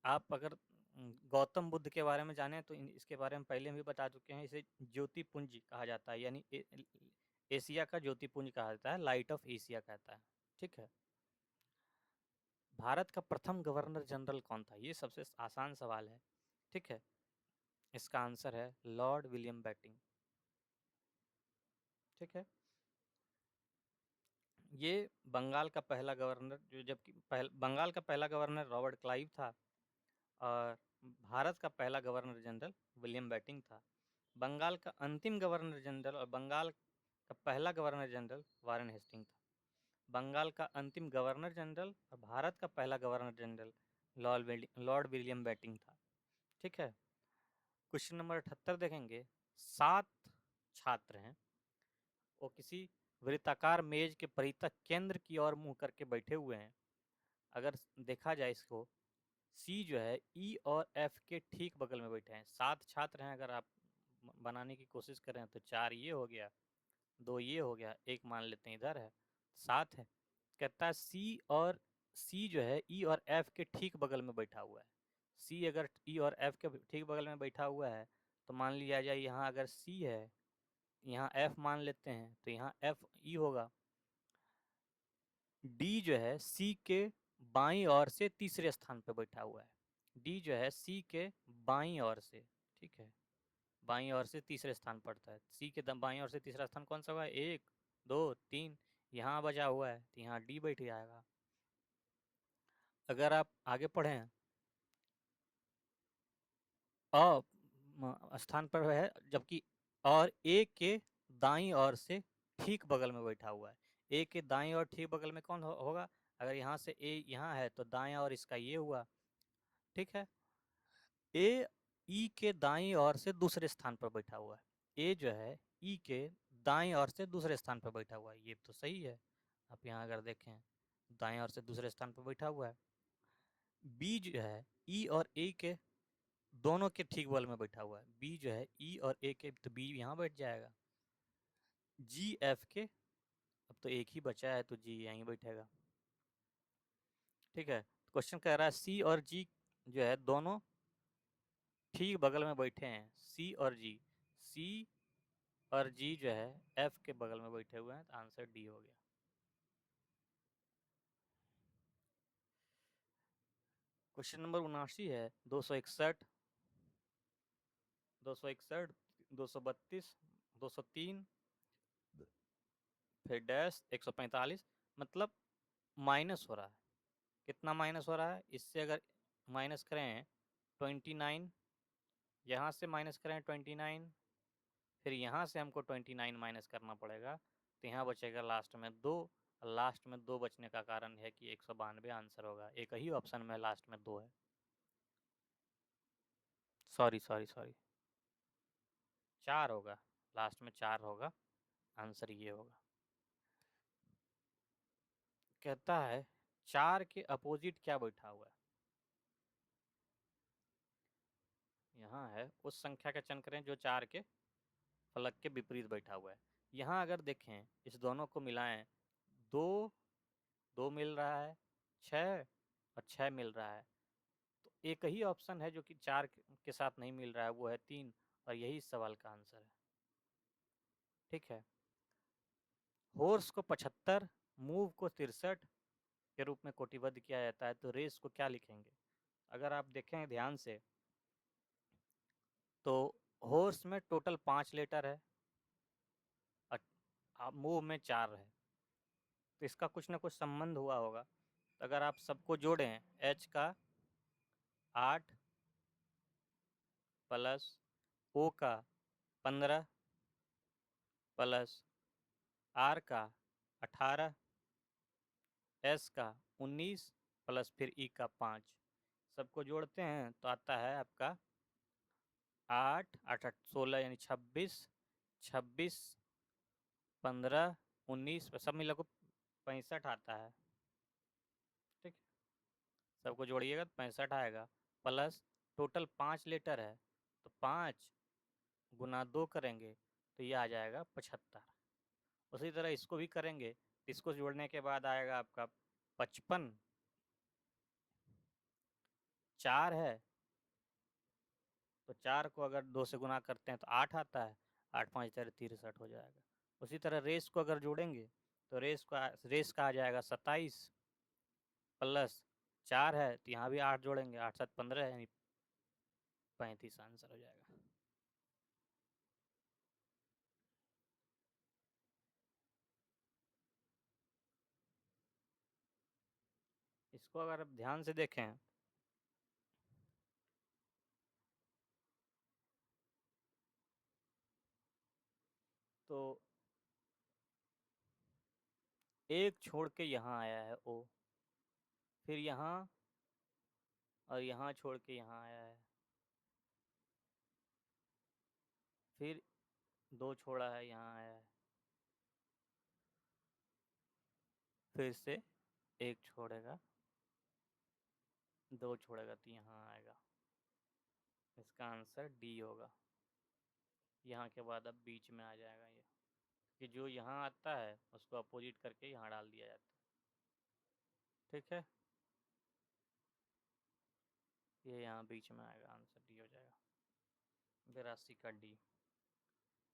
Speaker 1: आप अगर गौतम बुद्ध के बारे में जाने तो इसके बारे में पहले भी बता चुके हैं। इसे ज्योतिपुंज कहा जाता है, यानी एशिया का ज्योतिपुंज कहा जाता है, लाइट ऑफ एशिया कहता है। ठीक है, भारत का प्रथम गवर्नर जनरल कौन था? ये सबसे आसान सवाल है। ठीक है, इसका आंसर है लॉर्ड विलियम बेंटिंक। ठीक है, ये बंगाल का पहला गवर्नर जबकि बंगाल का पहला गवर्नर रॉबर्ट क्लाइव था और भारत का पहला गवर्नर जनरल विलियम बेंटिंक था। बंगाल का अंतिम गवर्नर जनरल और बंगाल का पहला गवर्नर जनरल वारेन हेस्टिंग था। बंगाल का अंतिम गवर्नर जनरल और भारत का पहला governor general Lord William Bentinck था। ठीक है, क्वेश्चन नंबर 78 देखेंगे। 7 छात्र हैं, वो किसी वृत्ताकार मेज के परितः केंद्र की ओर मुंह करके बैठे हुए हैं। अगर देखा जाए इसको, सी जो है ई और एफ के ठीक बगल में बैठे हैं। 7 छात्र हैं, अगर आप बनाने की कोशिश करें तो 4 ये हो गया, 2 ये हो गया, एक मान लेते हैं इधर है, 7 है। कहता है सी जो है ई और एफ के ठीक बगल में बैठा हुआ है। सी अगर ई और एफ के ठीक बगल में बैठा हुआ है तो मान लिया जाए यहाँ अगर सी है, यहाँ एफ मान लेते हैं तो यहाँ एफ ई होगा। डी जो है सी के बाईं ओर से तीसरे स्थान पर बैठा हुआ है। डी जो है सी के बाईं ओर से। ठीक है, बाईं ओर से तीसरे स्थान पड़ता है। सी के बाईं ओर से तीसरा स्थान कौन सा हुआ है? 1 2 3, यहाँ बचा हुआ है तो यहाँ डी बैठ जाएगा। अगर आप आगे पढ़ें, स्थान पर है, जबकि और ए के दाईं ओर से ठीक बगल में बैठा हुआ है। ए के दाईं ओर ठीक बगल में कौन होगा? अगर यहाँ से ए यहाँ है तो दाएं और इसका ये हुआ, ठीक है। ए ई के दाईं ओर से दूसरे स्थान पर बैठा हुआ है। ए जो है ई के दाईं ओर से दूसरे स्थान पर बैठा हुआ है, ये तो सही है। आप यहाँ अगर देखें, दाएं ओर से दूसरे स्थान पर बैठा हुआ है। बी जो है ई और ए के दोनों के ठीक बगल में बैठा हुआ है। बी जो है ई और ए के, तो बी यहाँ बैठ जाएगा। जी एफ के, अब तो एक ही बचा है तो जी यहीं बैठेगा, ठीक है। क्वेश्चन कह रहा है सी और जी जो है दोनों ठीक बगल में बैठे हैं। सी और जी, सी और जी जो है एफ के बगल में बैठे हुए हैं, तो आंसर डी हो गया। क्वेश्चन नंबर 79 है 261, 261, 232, 203, फिर डैश 145, मतलब माइनस हो रहा है। कितना माइनस हो रहा है? इससे अगर माइनस करें 29, यहाँ से माइनस करें 29, फिर यहाँ से हमको 29 माइनस करना पड़ेगा, तो यहाँ बचेगा लास्ट में 2। लास्ट में 2 बचने का कारण है कि 192 आंसर होगा। एक ही ऑप्शन में लास्ट में 2 है। सॉरी 4 होगा, लास्ट में 4 होगा, आंसर ये होगा। कहता है 4 के अपोजिट क्या बैठा हुआ है? यहाँ है उस संख्या का चयन करें जो 4 के फलक के विपरीत बैठा हुआ है। यहाँ अगर देखें, इस दोनों को मिलाएं, 2 2 मिल रहा है, 6 और 6 मिल रहा है, तो एक ही ऑप्शन है जो कि 4 के साथ नहीं मिल रहा है, वो है 3, और यही इस सवाल का आंसर है, ठीक है। हॉर्स को 75, मूव को 63 के रूप में कोटिबद्ध किया जाता है, तो रेस को क्या लिखेंगे? अगर आप देखें ध्यान से, तो हॉर्स में टोटल 5 लेटर है, मूव में 4 है, तो इसका कुछ ना कुछ संबंध हुआ होगा। तो अगर आप सबको जोड़ें, एच का 8 प्लस ओ का 15 प्लस आर का 18, एस का 19 प्लस फिर ई का 5, सबको जोड़ते हैं तो आता है आपका 8 8 8 16 यानी 26, 26 15 19, सब मिला को 65 आता है, ठीक। सबको जोड़िएगा तो 65 आएगा, प्लस टोटल 5 लेटर है, तो 5 गुना 2 करेंगे तो ये आ जाएगा 75। उसी तरह इसको भी करेंगे, इसको जोड़ने के बाद आएगा आपका 55, 4 है तो 4 को अगर 2 से गुना करते हैं तो 8 आता है, 8 5 63 हो जाएगा। उसी तरह रेस को अगर जोड़ेंगे तो रेस का आ जाएगा 27 प्लस 4 है तो यहाँ भी 8 जोड़ेंगे, 8 7 15 यानी 35 आंसर हो जाएगा। इसको अगर आप ध्यान से देखें, तो एक छोड़ के यहाँ आया है ओ, फिर यहाँ और यहाँ छोड़ के यहाँ आया है, फिर 2 छोड़ा है यहाँ आया है, फिर से 1 छोड़ेगा, 2 छोड़ेगा तो यहाँ आएगा। इसका आंसर डी होगा। यहाँ के बाद अब बीच में आ जाएगा ये, कि जो यहाँ आता है उसको अपोजिट करके यहाँ डाल दिया जाता है, ठीक है। ये यहाँ बीच में आएगा, आंसर डी हो जाएगा। 82 का डी।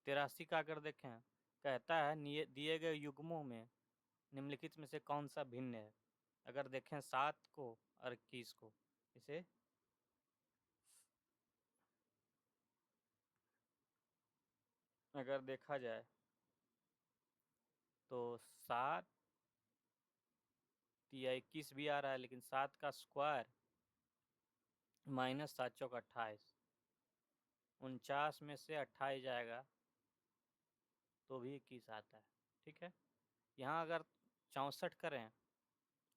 Speaker 1: 83 का अगर देखें, कहता है दिए गए युग्मों में निम्नलिखित में से कौन सा भिन्न है? अगर देखें 7 को और 21 को, इसे अगर देखा जाए तो 7 या 21 भी आ रहा है, लेकिन 7 का स्क्वायर माइनस 7 चौक 28, 49 में से 28 जाएगा तो भी 21 आता है। ठीक है, यहाँ अगर 64 करें,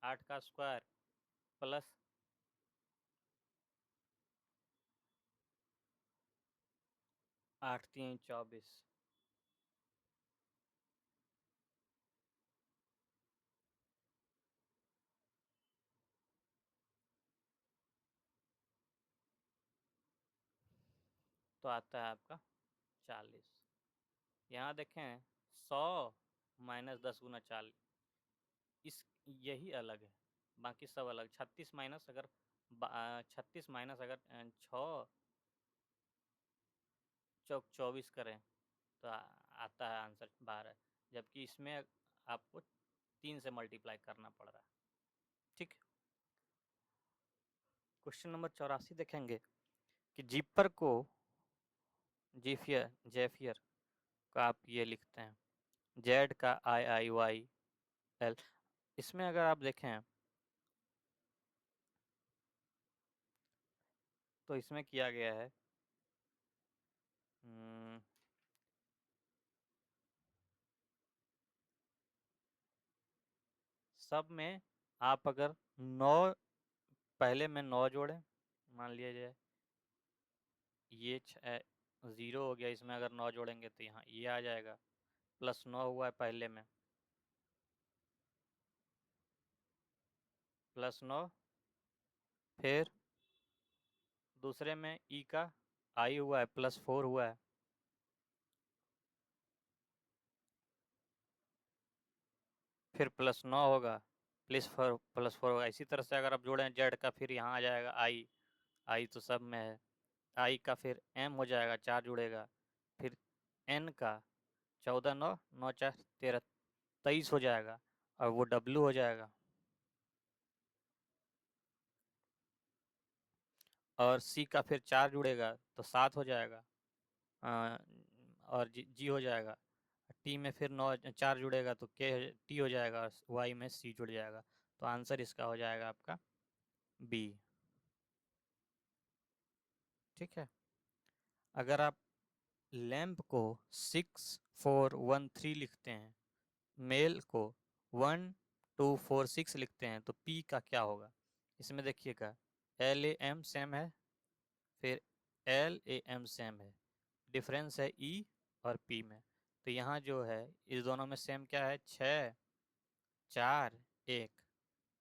Speaker 1: 8 का स्क्वायर प्लस 8 3 24, तो आता है आपका 40। यहाँ देखें 100 माइनस 10 गुना 40, इस यही अलग है, बाकी सब अलग। 36 माइनस अगर 36 माइनस अगर 6 चौक 24 करें तो आता है आंसर 12, जबकि इसमें आपको 3 से मल्टीप्लाई करना पड़ रहा है। ठीक, क्वेश्चन नंबर 84 देखेंगे कि जीपर को जेफियर का आप ये लिखते हैं, जेड का IIYL। इसमें अगर आप देखें तो इसमें किया गया है सब में आप अगर 9 पहले में 9 जोड़ें, मान लिया जाए ये 0 हो गया, इसमें अगर 9 जोड़ेंगे तो यहाँ ये आ जाएगा, प्लस 9 हुआ है पहले में, प्लस 9, फिर दूसरे में ई का आई हुआ है, प्लस 4 हुआ है, फिर प्लस 9 होगा, प्लस 4 होगा। इसी तरह से अगर आप जोड़ें जेड का, फिर यहाँ आ जाएगा आई तो सब में है, आई का फिर एम हो जाएगा, 4 जुड़ेगा, फिर एन का 14 9 9 4 13 23 हो जाएगा, और वो डब्लू हो जाएगा, और सी का फिर 4 जुड़ेगा तो 7 हो जाएगा, और जी हो जाएगा, टी में फिर 9 4 जुड़ेगा तो के टी हो जाएगा, और वाई में सी जुड़ जाएगा। तो आंसर इसका हो जाएगा आपका बी। ठीक है, अगर आप लैंप को 6413 लिखते हैं, मेल को 1246 लिखते हैं, तो पी का क्या होगा? इसमें देखिएगा LAM सेम है, फिर LAM सेम है, डिफरेंस है ई और पी में। तो यहाँ जो है इस दोनों में सेम क्या है, 6 4 1,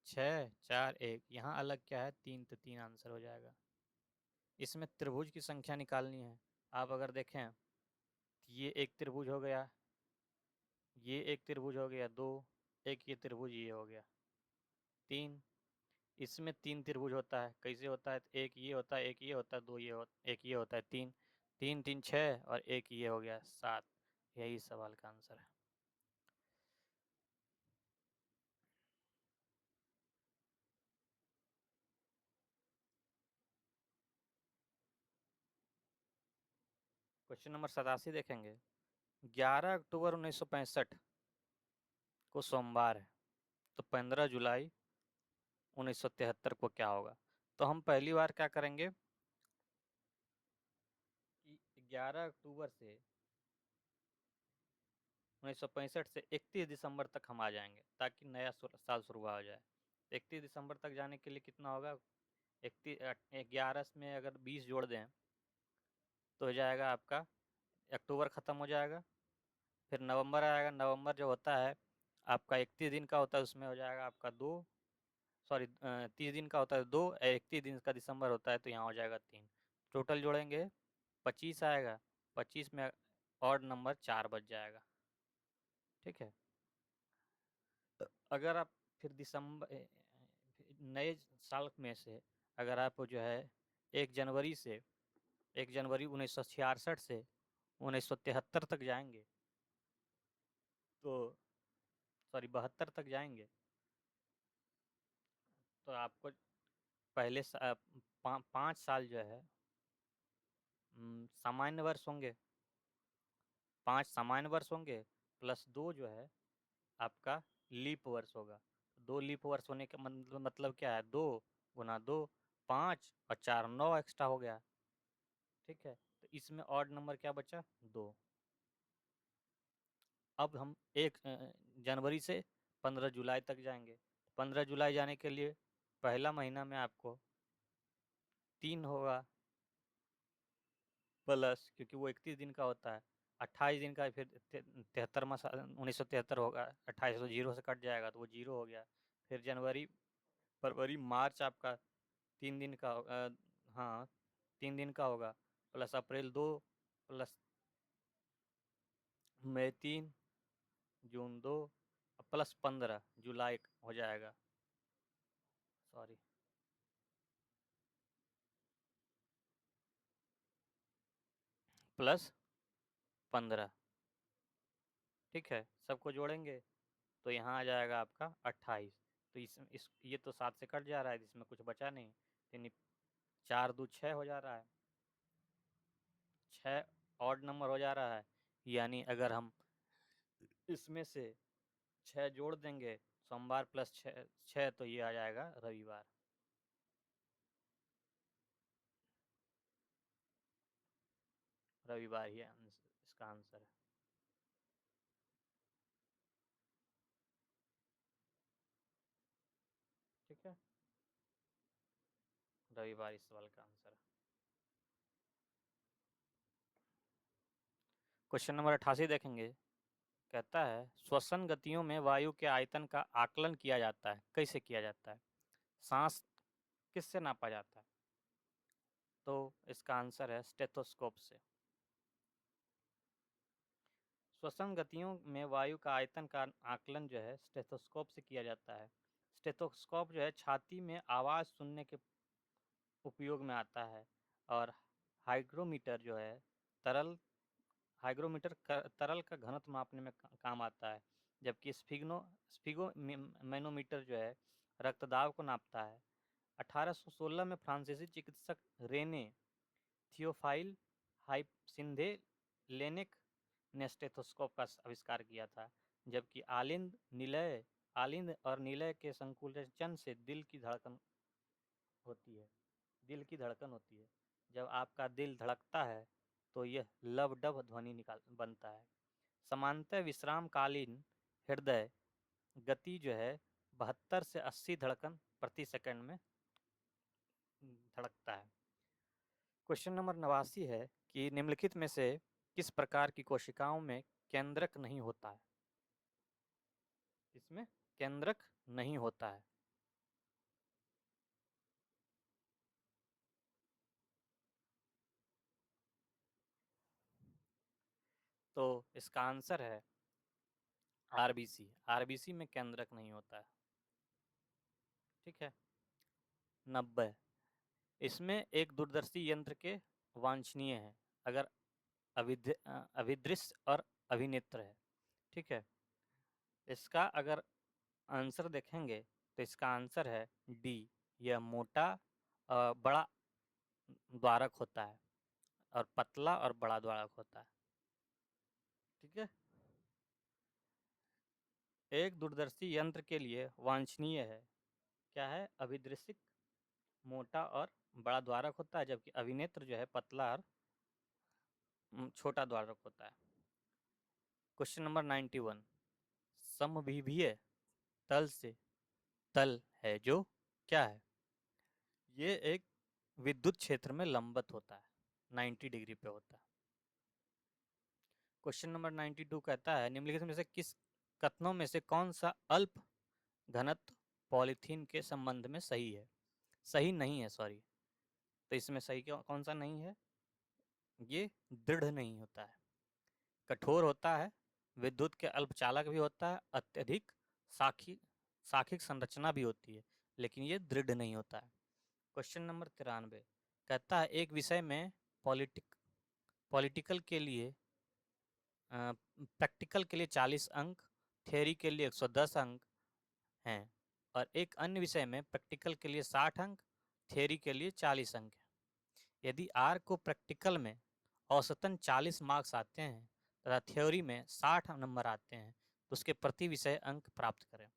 Speaker 1: 6 4 1। यहाँ अलग क्या है, 3, तो 3 आंसर हो जाएगा। इसमें त्रिभुज की संख्या निकालनी है। आप अगर देखें ये एक त्रिभुज हो गया, ये एक त्रिभुज हो गया 2, एक ये त्रिभुज ये हो गया 3। इसमें 3 त्रिभुज होता है, कैसे होता है, एक ये होता है, एक ये होता है, दो ये एक ये होता है 3, 3 3 6, और एक ये हो गया 7। यही सवाल का आंसर है। क्वेश्चन नंबर 87 देखेंगे, 11 अक्टूबर 1965 को सोमवार है, तो 15 जुलाई 1973 को क्या होगा? तो हम पहली बार क्या करेंगे कि 11 अक्टूबर से 1965 से 31 दिसंबर तक हम आ जाएंगे, ताकि नया साल शुरू हो जाए। 31 दिसंबर तक जाने के लिए कितना होगा, 11 में अगर 20 जोड़ दें तो हो जाएगा आपका, अक्टूबर ख़त्म हो जाएगा, फिर नवंबर आएगा, नवंबर जो होता है आपका 31 दिन का होता है, उसमें हो जाएगा आपका 30 दिन का होता है 2, 31 दिन का दिसंबर होता है तो यहाँ हो जाएगा 3। टोटल जोड़ेंगे 25 आएगा, 25 में और नंबर 4 बच जाएगा। ठीक है, तो अगर आप फिर दिसंबर नए साल में से अगर आप जो है 1 जनवरी से 1 जनवरी 1966 से 1973 तक जाएंगे, तो 72 तक जाएंगे, तो आपको पहले 5 साल जो है सामान्य वर्ष होंगे, 5 सामान्य वर्ष होंगे प्लस 2 जो है आपका लीप वर्ष होगा। 2 लीप वर्ष होने का मतलब क्या है, 2 गुना 2 5 और 4 9 एक्स्ट्रा हो गया। ठीक है, तो इसमें ऑड नंबर क्या बचा, 2। अब हम 1 जनवरी से 15 जुलाई तक जाएंगे। 15 जुलाई जाने के लिए पहला महीना में आपको 3 होगा प्लस, क्योंकि वो 31 दिन का होता है, 28 दिन का, फिर 73वां साल 1973 होगा, 28 तो 0 से कट जाएगा तो वो 0 हो गया। फिर जनवरी फरवरी मार्च आपका 3 दिन का हाँ 3 दिन का होगा, प्लस अप्रैल 2 प्लस मई 3 जून 2 प्लस 15 जुलाई हो जाएगा, सॉरी प्लस 15। ठीक है, सबको जोड़ेंगे तो यहाँ आ जाएगा आपका 28। तो इस ये तो 7 से कट जा रहा है, इसमें कुछ बचा नहीं, यानी 4 2 6 हो जा रहा है, 6 ऑड नंबर हो जा रहा है। यानी अगर हम इसमें से 6 जोड़ देंगे, सोमवार प्लस 6 तो ये आ जाएगा रविवार। रविवार ही इसका आंसर है। ठीक है, रविवार इस सवाल का आंसर है। क्वेश्चन नंबर 88 देखेंगे। कहता है श्वसन गतियों में वायु के आयतन का आकलन किया जाता है, कैसे किया जाता है, सांस किससे नापा जाता है, तो इसका आंसर है स्टेथोस्कोप से। श्वसन गतियों में वायु का आयतन का आकलन जो है स्टेथोस्कोप से किया जाता है। स्टेथोस्कोप जो है छाती में आवाज़ सुनने के उपयोग में आता है, और हाइग्रोमीटर जो है तरल हाइग्रोमीटर तरल का घनत्व मापने में काम आता है, जबकि स्फिगो मैनोमीटर जो है रक्तदाब को नापता है। 1816 में फ्रांसीसी चिकित्सक रेने थियोफाइल हाइपसिंधे लेनेक ने स्टेथोस्कोप का आविष्कार किया था, जबकि आलिंद और निलय के संकुचन से दिल की धड़कन होती है। जब आपका दिल धड़कता है तो यह लबडब ध्वनि बनता है। समांतर विश्रामकालीन हृदय गति जो है 72 से 80 धड़कन प्रति सेकंड में धड़कता है। क्वेश्चन नंबर 89 है कि निम्नलिखित में से किस प्रकार की कोशिकाओं में केंद्रक नहीं होता है, इसमें केंद्रक नहीं होता है। तो इसका आंसर है आरबीसी। आरबीसी में केंद्रक नहीं होता है। ठीक है, 90 इसमें एक दूरदर्शी यंत्र के वांछनीय है अगर अभिदृश्य और अभिनेत्र है। ठीक है, इसका अगर आंसर देखेंगे तो इसका आंसर है डी, यह मोटा बड़ा द्वारक होता है और पतला और बड़ा द्वारक होता है। ठीक है, एक दूरदर्शी यंत्र के लिए वांछनीय है, क्या है, अभिदृश्य मोटा और बड़ा द्वारक होता है, जबकि अभिनेत्र जो है पतला और छोटा द्वारक होता है। क्वेश्चन नंबर 91, समविभीय तल से तल है जो क्या है, ये एक विद्युत क्षेत्र में लंबवत होता है, 90 डिग्री पे होता है। क्वेश्चन नंबर 92 कहता है निम्नलिखित में से किस कथनों में से कौन सा अल्प घनत्व पॉलीथीन के संबंध में सही है, सही नहीं है, सॉरी। तो इसमें सही कौन सा नहीं है, ये दृढ़ नहीं होता है, कठोर होता है, विद्युत के अल्पचालक भी होता है, अत्यधिक साखिक संरचना भी होती है, लेकिन ये दृढ़ नहीं होता है। क्वेश्चन नंबर 93 कहता है एक विषय में पॉलिटिकल के लिए प्रैक्टिकल के लिए 40 अंक, थ्योरी के लिए 110 अंक हैं, और एक अन्य विषय में प्रैक्टिकल के लिए 60 अंक, थ्योरी के लिए 40 अंक हैं। यदि आर को प्रैक्टिकल में औसतन 40 मार्क्स आते हैं तथा थ्योरी में 60 नंबर आते हैं तो उसके प्रति विषय अंक प्राप्त करें।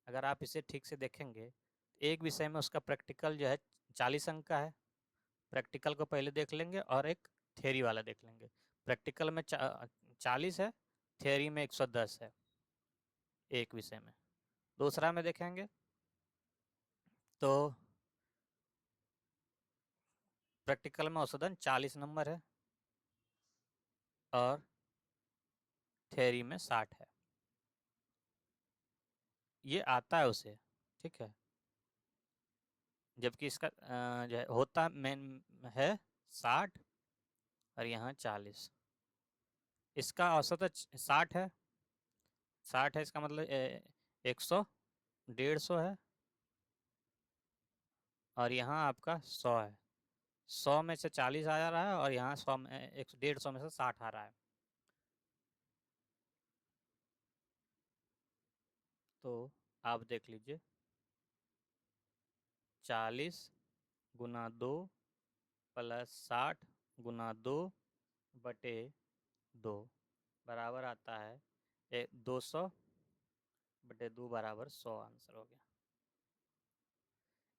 Speaker 1: अगर आप इसे ठीक से देखेंगे, एक विषय में उसका प्रैक्टिकल जो है 40 अंक का है। प्रैक्टिकल को पहले देख लेंगे और एक थ्योरी वाला देख लेंगे। प्रैक्टिकल में 40 है, थ्योरी में 110 है एक विषय में। दूसरा में देखेंगे तो प्रैक्टिकल में औसतन 40 नंबर है और थ्योरी में 60 है। ये आता है उसे, ठीक है। जबकि इसका जो है होता मेन है 60 और यहाँ 40। इसका औसत 60 है, 60 है, इसका मतलब 100, 150 है और यहाँ आपका 100 है। 100 में से 40 आ रहा है और यहाँ 100 में 150 में से 60 आ रहा है। तो आप देख लीजिए, 40 गुना 2 प्लस 60 गुना 2 बटे 2 बराबर आता है 200 बटे 2 बराबर 100। आंसर हो गया।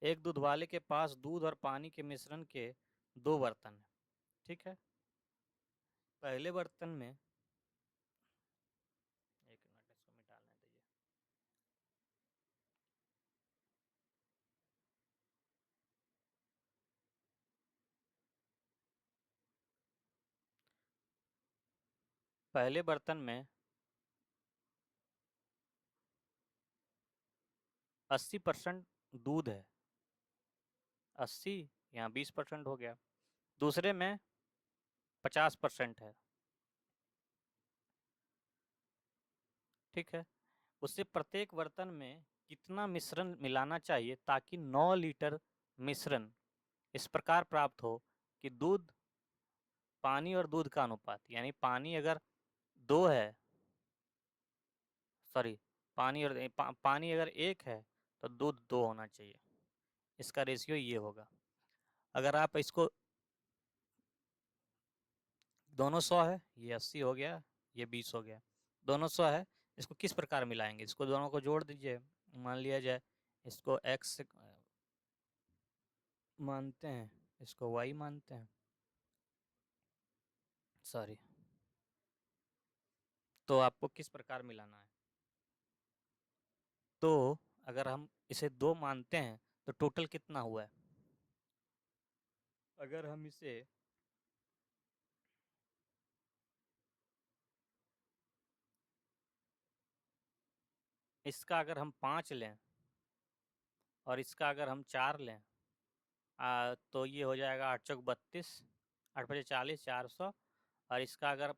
Speaker 1: एक दूध वाले के पास दूध और पानी के मिश्रण के 2 बर्तन हैं, ठीक है। पहले बर्तन में, एक मिनट इसको मिटाने दीजिए। पहले बर्तन में 80% दूध है, 80 यहाँ 20% हो गया। दूसरे में 50% है, ठीक है। उससे प्रत्येक बर्तन में कितना मिश्रण मिलाना चाहिए ताकि 9 लीटर मिश्रण इस प्रकार प्राप्त हो कि दूध, पानी और दूध का अनुपात, यानी पानी अगर 2 है, सॉरी, पानी अगर 1 है तो दूध 2 होना चाहिए। इसका रेशियो ये होगा। अगर आप इसको, दोनों 100 है, ये 80 हो गया, ये 20 हो गया, दोनों 100 है, इसको किस प्रकार मिलाएंगे? इसको दोनों को जोड़ दीजिए। मान लिया जाए इसको x मानते हैं, इसको y मानते हैं, सॉरी। तो आपको किस प्रकार मिलाना है? तो अगर हम इसे 2 मानते हैं तो टोटल कितना हुआ है? अगर हम इसे इसका अगर हम 5 लें और इसका अगर हम 4 लें, तो ये हो जाएगा 8 चौक 32, 8 पचे 40, 400। और इसका अगर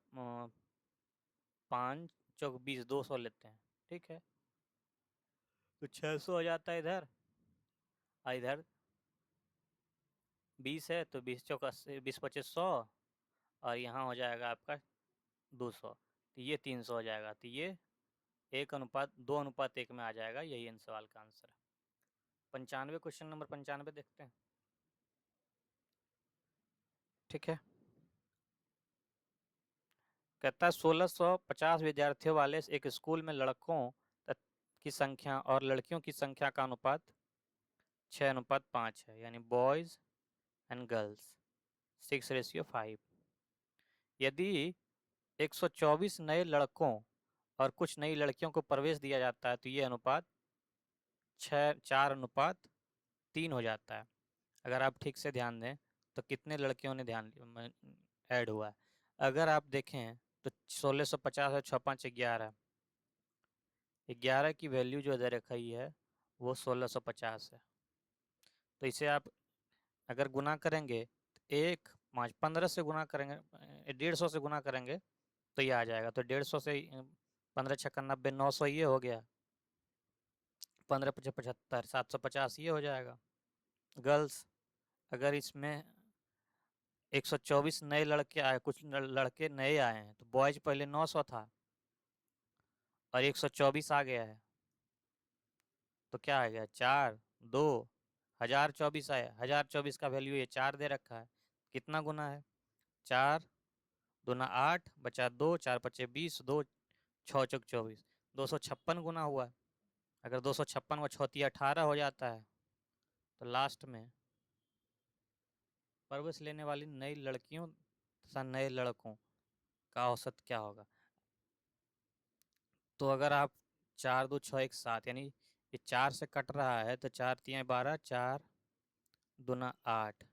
Speaker 1: 5 चौक 20, 200 लेते हैं, ठीक है, तो 600 हो जाता है इधर, और इधर 20 है तो 20 चौक 80, 20 पचे 100, और यहाँ हो जाएगा आपका 200, तो ये 300 हो जाएगा। तो ये 2:1 में आ जाएगा। यही इन सवाल का आंसर है। 95, क्वेश्चन नंबर 95 देखते हैं, ठीक है। कहता है 1650 विद्यार्थियों वाले एक स्कूल में लड़कों की संख्या और लड़कियों की संख्या का अनुपात 6:5 है, यानी बॉयज एंड गर्ल्स 6:5। यदि 124 नए लड़कों और कुछ नई लड़कियों को प्रवेश दिया जाता है तो ये अनुपात 4:3 हो जाता है। अगर आप ठीक से ध्यान दें तो कितने लड़कियों ने ध्यान ऐड हुआ है? अगर आप देखें तो 1650 और 6×5 = 11 की वैल्यू जो दे रखी है वो 1650 है। तो इसे आप अगर गुना करेंगे तो 15 से गुना करेंगे, 150 से गुना करेंगे तो ये आ जाएगा। तो 150 से 15 छक्का 90, 900 ये हो गया, 15 पचे 75, 750 ये हो जाएगा। गर्ल्स, अगर इसमें 124 नए लड़के आए, कुछ लड़के नए आए हैं, तो बॉयज पहले 900 था और 124 आ गया है, तो क्या आ गया? 4, 2, 1024 आया। 1024 का वैल्यू ये 4 दे रखा है। कितना गुना है? 4 दूना 8 बचा 2, 4 पचे 20, 2 6 चौक 24, 256 गुना हुआ। अगर 256 को 6 18 हो जाता है तो लास्ट में परवरिश लेने वाली नई लड़कियों तथा नए लड़कों का औसत क्या होगा। तो अगर आप 4 2 6 1 7 यानी ये 4 से कट रहा है तो 4 3 12, 4 दूना 8,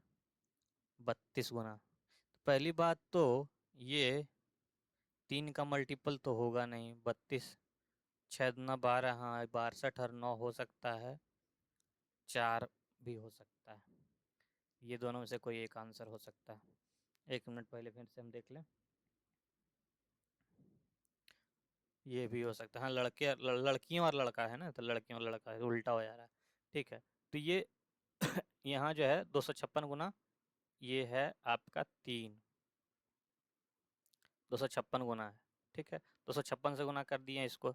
Speaker 1: 32 गुना। तो पहली बात तो ये 3 का मल्टीपल तो होगा नहीं, 32, 6 दूना 12, हाँ 62 और 9 हो सकता है, 4 भी हो सकता है। ये दोनों में से कोई एक आंसर हो सकता है। 1 मिनट पहले फिर से हम देख लें। ये भी हो सकता है, हाँ लड़के लड़कियों और लड़का है ना, तो लड़कियों और लड़का है, उल्टा हो जा रहा है। ठीक है, तो ये यहाँ जो है 256 गुना, ये है आपका 3, 256 गुना है। ठीक है, 256 से गुना कर दिए इसको,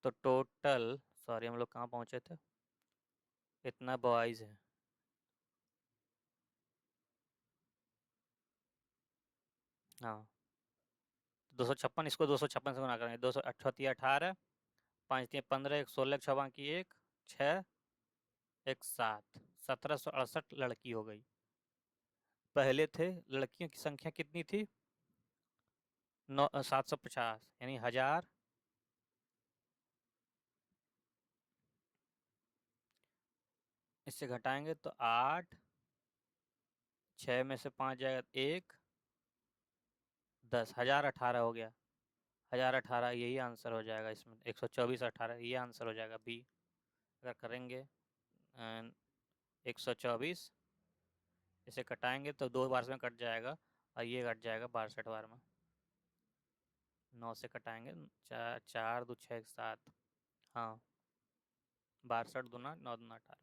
Speaker 1: तो टोटल, सॉरी हम लोग कहाँ पहुँचे थे, इतना बॉयज़ है। हाँ, 256, इसको 256 से गुना करेंगे, 238 18, 5 3 15, 1 16, 6 बाकी 1 6, 1 7, 1768 लड़की हो गई। पहले थे लड़कियों की संख्या कितनी थी, 750, यानी 1000, इससे घटाएंगे तो 8, 6 में से 5 जाएगा 1, 10, 1018 हो गया। 1018 यही आंसर हो जाएगा इसमें, 124 18 ये आंसर हो जाएगा बी। अगर करेंगे 124, इसे कटाएंगे तो 2 बार में कट जाएगा और ये कट जाएगा 62 बार में। 9 से कटाएंगे, 4 4 2 6 7, हाँ 62 दूना 9 दूना 18।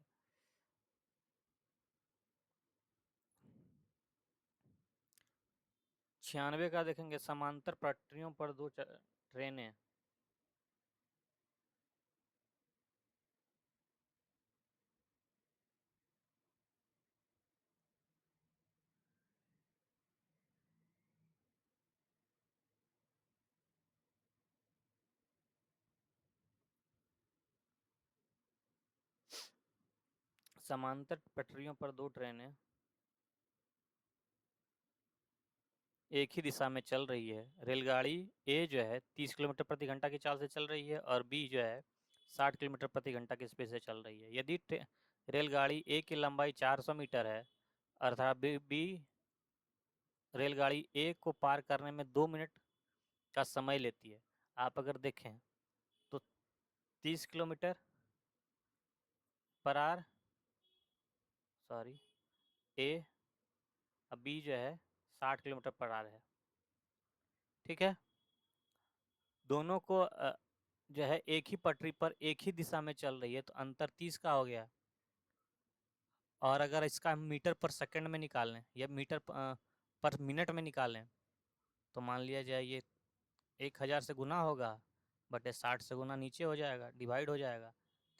Speaker 1: 96 का देखेंगे, समांतर पटरियों पर 2 ट्रेनें, समांतर पटरियों पर 2 ट्रेनें एक ही दिशा में चल रही है। रेलगाड़ी ए जो है 30 किलोमीटर प्रति घंटा की चाल से चल रही है और बी जो है 60 किलोमीटर प्रति घंटा की स्पीड से चल रही है। यदि रेलगाड़ी ए की लंबाई 400 मीटर है, अर्थात बी रेलगाड़ी ए को पार करने में 2 मिनट का समय लेती है। आप अगर देखें तो 30 किलोमीटर पर आर, सॉरी ए, अब बी जो है 60 किलोमीटर पर आर है। ठीक है, दोनों को जो है एक ही पटरी पर एक ही दिशा में चल रही है, तो अंतर 30 का हो गया। और अगर इसका मीटर पर सेकंड में निकालें या मीटर पर मिनट में निकालें, तो मान लिया जाए ये 1000 से गुना होगा, बटे 60 से गुना नीचे हो जाएगा, डिवाइड हो जाएगा,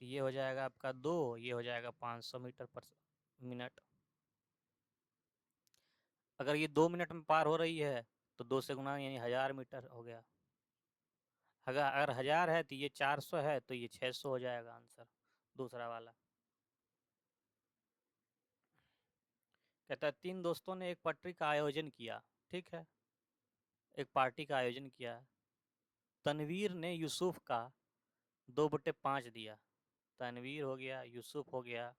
Speaker 1: तो ये हो जाएगा आपका 2, ये हो जाएगा 500 मीटर पर मिनट। अगर ये 2 मिनट में पार हो रही है तो 2 से गुना यानी 1000 मीटर हो गया। अगर 1000 है तो ये 400 है, तो ये 600 हो जाएगा आंसर, दूसरा वाला। कहता है 3 दोस्तों ने एक पटरी का आयोजन किया। ठीक है, एक पार्टी का आयोजन किया। तनवीर ने यूसुफ का 2/5 दिया। तनवीर हो गया, यूसुफ हो गया,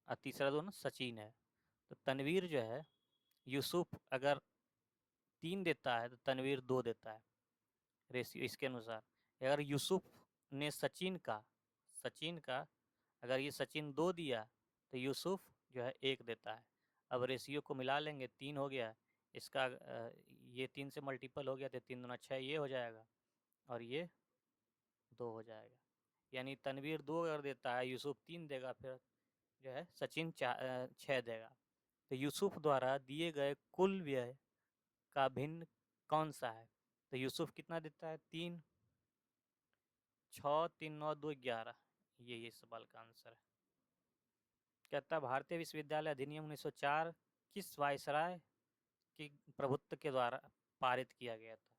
Speaker 1: और तीसरा दोनों सचिन है। तो तनवीर जो है यूसुफ अगर 3 देता है तो तनवीर 2 देता है, रेशियो इसके अनुसार। अगर यूसुफ ने सचिन का अगर ये सचिन 2 दिया तो यूसुफ जो है 1 देता है। अब रेशियो को मिला लेंगे, 3 हो गया, इसका ये 3 से मल्टीपल हो गया तो 3 दूना 6 ये हो जाएगा, और ये 2 हो जाएगा। यानी तनवीर 2 अगर देता है, यूसुफ 3 देगा, फिर जो है सचिन 6 देगा। तो यूसुफ द्वारा दिए गए कुल व्यय का भिन्न कौन सा है। तो यूसुफ कितना देता है, 3, 6 3 9 2 11, ये सवाल का आंसर है। कहता भारतीय विश्वविद्यालय अधिनियम 1904 किस वायसराय की प्रभुत्व के द्वारा पारित किया गया था?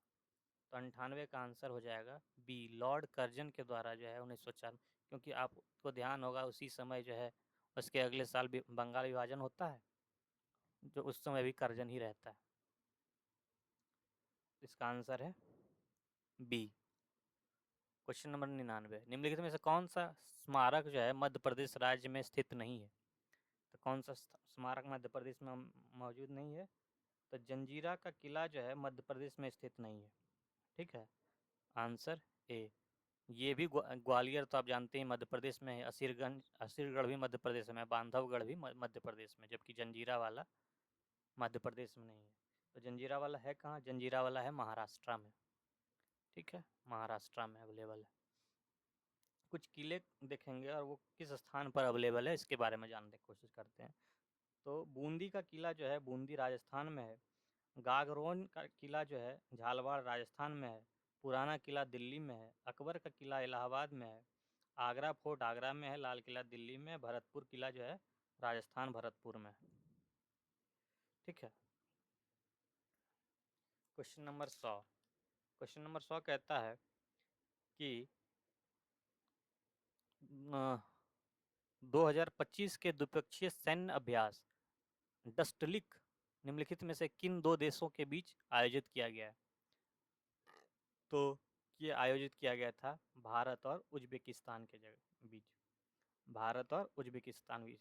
Speaker 1: तो 98 का आंसर हो जाएगा बी, लॉर्ड कर्जन के द्वारा जो है 1904, क्योंकि आपको ध्यान होगा उसी समय जो है उसके अगले साल बंगाल विभाजन होता है, जो उस समय भी कर्जन ही रहता है। इसका आंसर है बी। क्वेश्चन नंबर 99, निम्नलिखित में से कौन सा स्मारक जो है मध्य प्रदेश राज्य में स्थित नहीं है? तो कौन सा स्मारक मध्य प्रदेश में मौजूद नहीं है? तो जंजीरा का किला जो है मध्य प्रदेश में स्थित नहीं है। ठीक है, आंसर ए। ये भी ग्वालियर तो आप जानते हैं मध्य प्रदेश में है, असीरगढ़ भी मध्य प्रदेश में है, बांधवगढ़ भी मध्य प्रदेश में, जबकि जंजीरा वाला मध्य प्रदेश में नहीं है। तो जंजीरा वाला है कहाँ? जंजीरा वाला है महाराष्ट्र में। ठीक है, महाराष्ट्र में अवेलेबल है। कुछ किले देखेंगे और वो किस स्थान पर अवेलेबल है इसके बारे में जानने की कोशिश करते हैं। तो बूंदी का किला जो है बूंदी राजस्थान में है। गागरोन का किला जो है झालवाड़ राजस्थान में है। पुराना किला दिल्ली में है। अकबर का किला इलाहाबाद में है। आगरा फोर्ट आगरा में है। लाल किला दिल्ली में। भरतपुर किला जो है राजस्थान भरतपुर में। ठीक है, क्वेश्चन नंबर 100। क्वेश्चन नंबर 100 कहता है कि 2025 के द्विपक्षीय सैन्य अभ्यास डस्टलिक निम्नलिखित में से किन दो देशों के बीच आयोजित किया गया है? तो ये आयोजित किया गया था भारत और उज्बेकिस्तान के बीच। भारत और उज्बेकिस्तान बीच।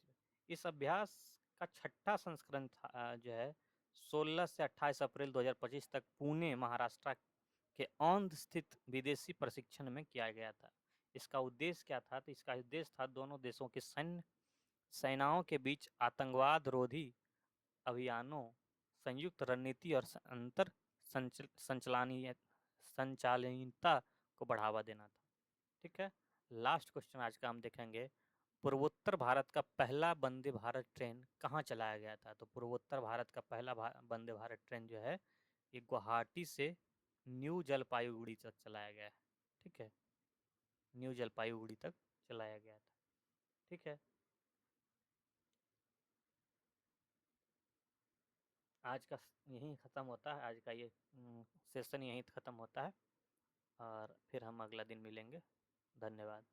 Speaker 1: इस अभ्यास का छठा संस्करण जो है 16 से 28 अप्रैल 2025 तक पुणे महाराष्ट्र के औंध स्थित विदेशी प्रशिक्षण में किया गया था। इसका उद्देश्य क्या था? तो इसका उद्देश्य था दोनों देशों की सेनाओं के बीच आतंकवाद रोधी अभियानों, संयुक्त रणनीति और अंतर संचालनीयता को बढ़ावा देना था। ठीक है, लास्ट क्वेश्चन आज का हम देखेंगे, पूर्वोत्तर भारत का पहला वंदे भारत ट्रेन कहाँ चलाया गया था? तो पूर्वोत्तर भारत का पहला वंदे भारत ट्रेन जो है ये गुवाहाटी से न्यू जलपाईगुड़ी तक चलाया गया है। ठीक है, न्यू जलपाईगुड़ी तक चलाया गया था। ठीक है, आज का यहीं ख़त्म होता है, आज का ये सेशन यहीं ख़त्म होता है और फिर हम अगला दिन मिलेंगे। धन्यवाद।